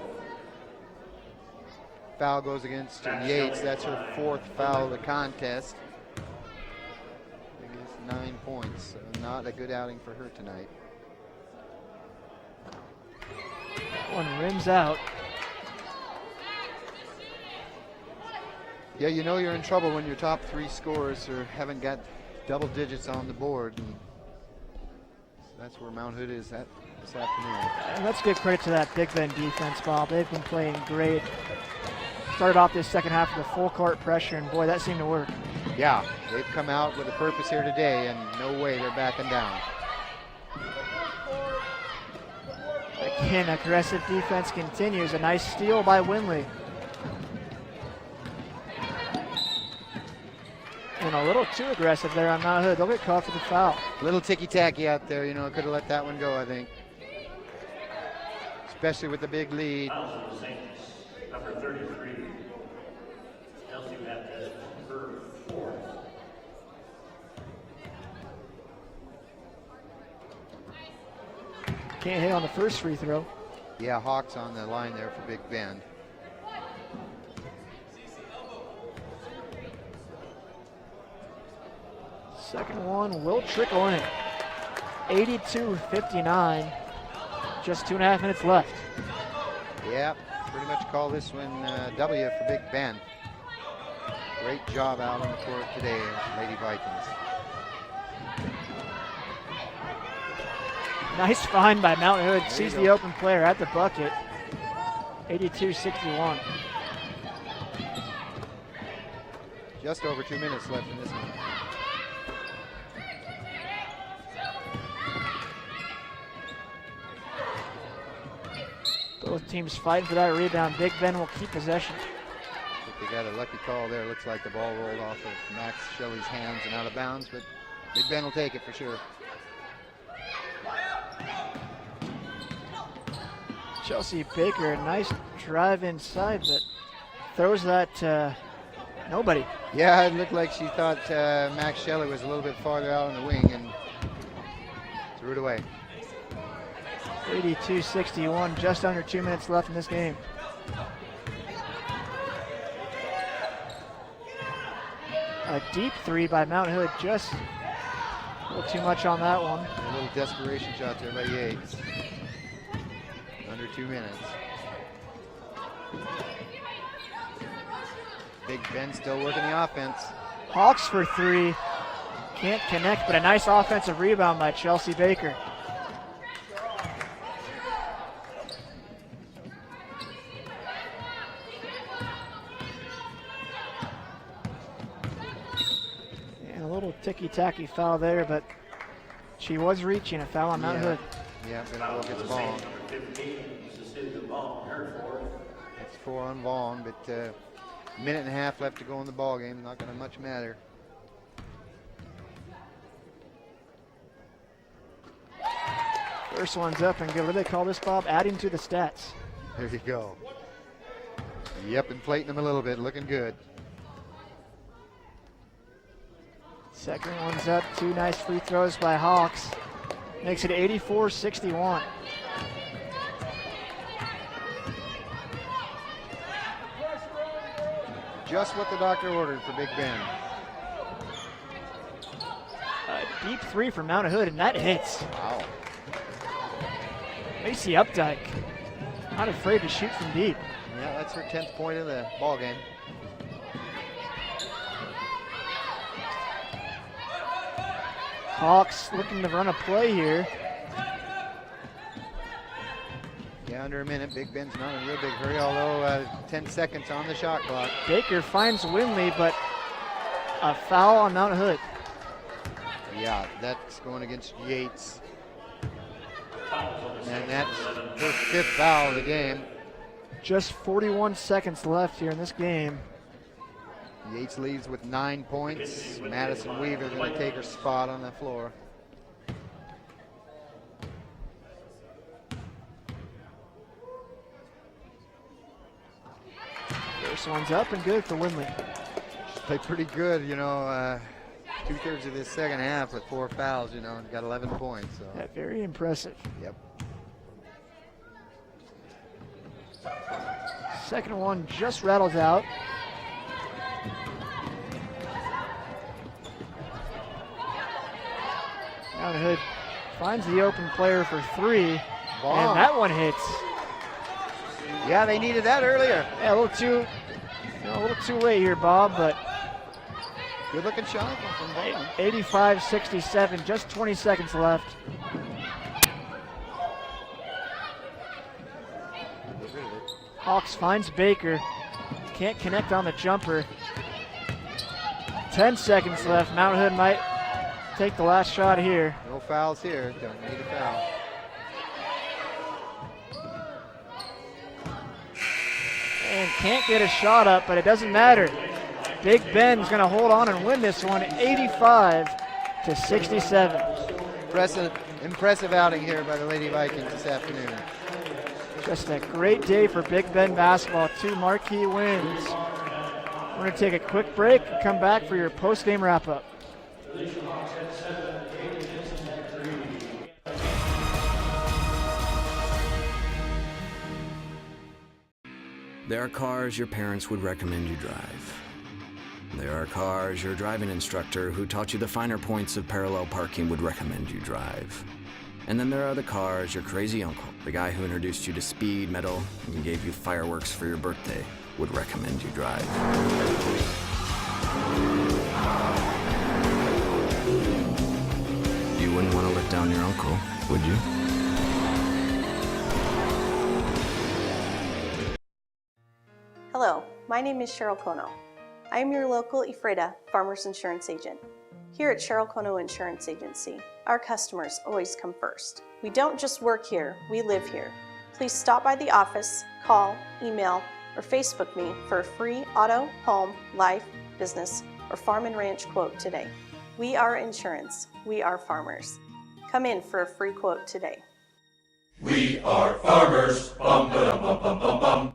Foul goes against Yates. That's her 4th foul of the contest. I guess 9 points. So not a good outing for her tonight. That one rims out. Yeah, you know you're in trouble when your top 3 scorers haven't got double digits on the board. And that's where Mount Hood is this afternoon. And let's give credit to that Big Ben defense, Bob. They've been playing great. Started off this second half with a full court pressure, and boy, that seemed to work. Yeah, they've come out with a purpose here today, and no way they're backing down. Again, aggressive defense continues. A nice steal by Winley. And a little too aggressive there on Mount Hood. They'll get caught for the foul. A little ticky-tacky out there, you know, could have let that one go, I think. Especially with the big lead. Number 33, Chelsea Baptist, her 4th. Can't hit on the first free throw. Yeah, Hawks on the line there for Big Ben. Second one will trickle in. 82-59. Just 2.5 minutes left. Yep, pretty much call this one W for Big Ben. Great job out on the court today, Lady Vikings. Nice find by Mount Hood. Sees the open player at the bucket. 82-61. Just over 2 minutes left in this one. Both teams fighting for that rebound. Big Ben will keep possession. I think they got a lucky call there. Looks like the ball rolled off of Max Shelley's hands and out of bounds, but Big Ben will take it for sure. Chelsea Baker, a nice drive inside, but throws that nobody. Yeah, it looked like she thought Max Shelley was a little bit farther out on the wing and threw it away. 82-61, just under 2 minutes left in this game. A deep three by Mount Hood, just A little too much on that one. A little desperation shot there by Yates. Under 2 minutes. Big Ben still working the offense. Hawks for 3. Can't connect, but a nice offensive rebound by Chelsea Baker. And a little ticky-tacky foul there, but she was reaching a foul on Mount Hood. Yeah, gonna go get the ball. That's 4 on Vaughn, but minute and a half left to go in the ball game. Not going to much matter. First one's up and good. What do they call this, Bob? Adding to the stats. There you go. Yep, inflating them a little bit. Looking good. Second one's up. 2 nice free throws by Hawks. Makes it 84-61. Just what the doctor ordered for Big Ben. A deep 3 from Mount Hood, and that hits. Wow. Macy Updike, not afraid to shoot from deep. Yeah, that's her 10th point of the ball game. Hawks looking to run a play here. Yeah, under a minute. Big Ben's not in a real big hurry, although 10 seconds on the shot clock. Baker finds Winley, but a foul on Mount Hood. Yeah, that's going against Yates. And that's her 5th foul of the game. Just 41 seconds left here in this game. Yates leads with 9 points. Madison Weaver going to take her spot on the floor. First one's up and good for Winley. She's played pretty good, you know, 2/3 of this second half with 4 fouls, you know, and got 11 points. So. Yeah, very impressive. Yep. Second one just rattles out. Mount Hood finds the open player for 3, and that one hits. Yeah, they needed that earlier. Yeah, a little too late here, Bob, but good looking shot from Vaughn. 85-67, just 20 seconds left. Hawks finds Baker, can't connect on the jumper. 10 seconds left. Mount Hood might take the last shot here. No fouls here. Don't need a foul. And can't get a shot up, but it doesn't matter. Big Ben's going to hold on and win this one, 85-67. Impressive outing here by the Lady Vikings this afternoon. Just a great day for Big Ben basketball. 2 marquee wins. We're going to take a quick break and come back for your post-game wrap-up. There are cars your parents would recommend you drive. There are cars your driving instructor who taught you the finer points of parallel parking would recommend you drive. And then there are the cars your crazy uncle, the guy who introduced you to speed, metal, and gave you fireworks for your birthday, would recommend you drive. You wouldn't want to let down your uncle, would you? Hello, my name is Cheryl Kono. I am your local iFIBER Farmers Insurance Agent. Here at Cheryl Kono Insurance Agency, our customers always come first. We don't just work here, we live here. Please stop by the office, call, email, or Facebook me for a free auto, home, life, business, or farm and ranch quote today. We are insurance. We are farmers. Come in for a free quote today. We are farmers. Bum, ba-dum, bum, bum, bum, bum.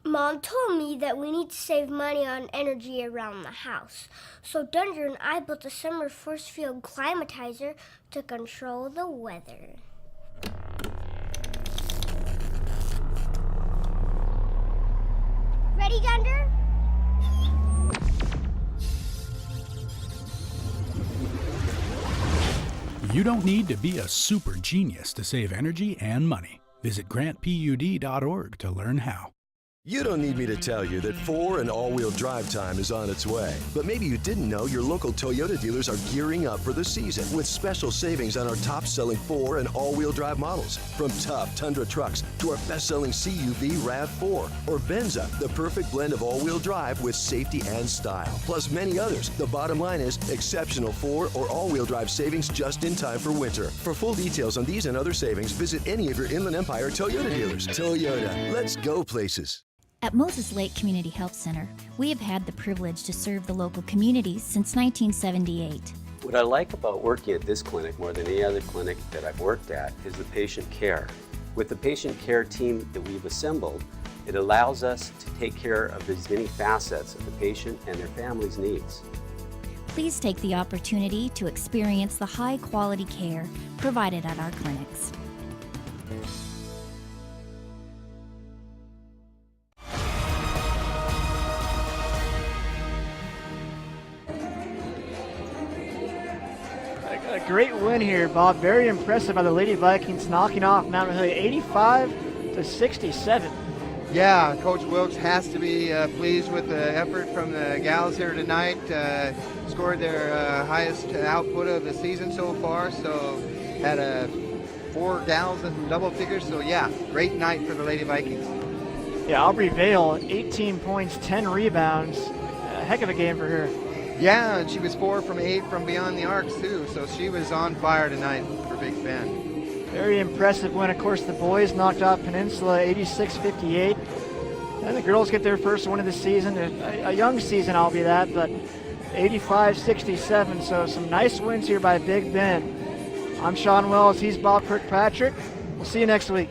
Mom told me that we need to save money on energy around the house. So Dunder and I built a summer force field climatizer to control the weather. Ready, Dunder? You don't need to be a super genius to save energy and money. Visit grantpud.org to learn how. You don't need me to tell you that 4 and all-wheel drive time is on its way. But maybe you didn't know your local Toyota dealers are gearing up for the season with special savings on our top-selling 4 and all-wheel drive models. From tough Tundra trucks to our best-selling CUV RAV4 or Benza, the perfect blend of all-wheel drive with safety and style. Plus many others. The bottom line is exceptional 4 or all-wheel drive savings just in time for winter. For full details on these and other savings, visit any of your Inland Empire Toyota dealers. Toyota, let's go places. At Moses Lake Community Health Center, we have had the privilege to serve the local communities since 1978. What I like about working at this clinic more than any other clinic that I've worked at is the patient care. With the patient care team that we've assembled, it allows us to take care of as many facets of the patient and their family's needs. Please take the opportunity to experience the high-quality care provided at our clinics. A great win here, Bob. Very impressive by the Lady Vikings, knocking off Mount Mohilia 85-67. Yeah, Coach Wilkes has to be pleased with the effort from the gals here tonight. Scored their highest output of the season so far, so had 4 gals in double figures. So yeah, great night for the Lady Vikings. Yeah, Aubrey Vale, 18 points, 10 rebounds. A heck of a game for her. Yeah, and she was 4 from 8 from beyond the arcs too, so she was on fire tonight for Big Bend. Very impressive win. Of course, the boys knocked out Peninsula 86-58. And the girls get their first win of the season. A young season, I'll be that, but 85-67. So some nice wins here by Big Bend. I'm Sean Wells. He's Bob Kirkpatrick. We'll see you next week.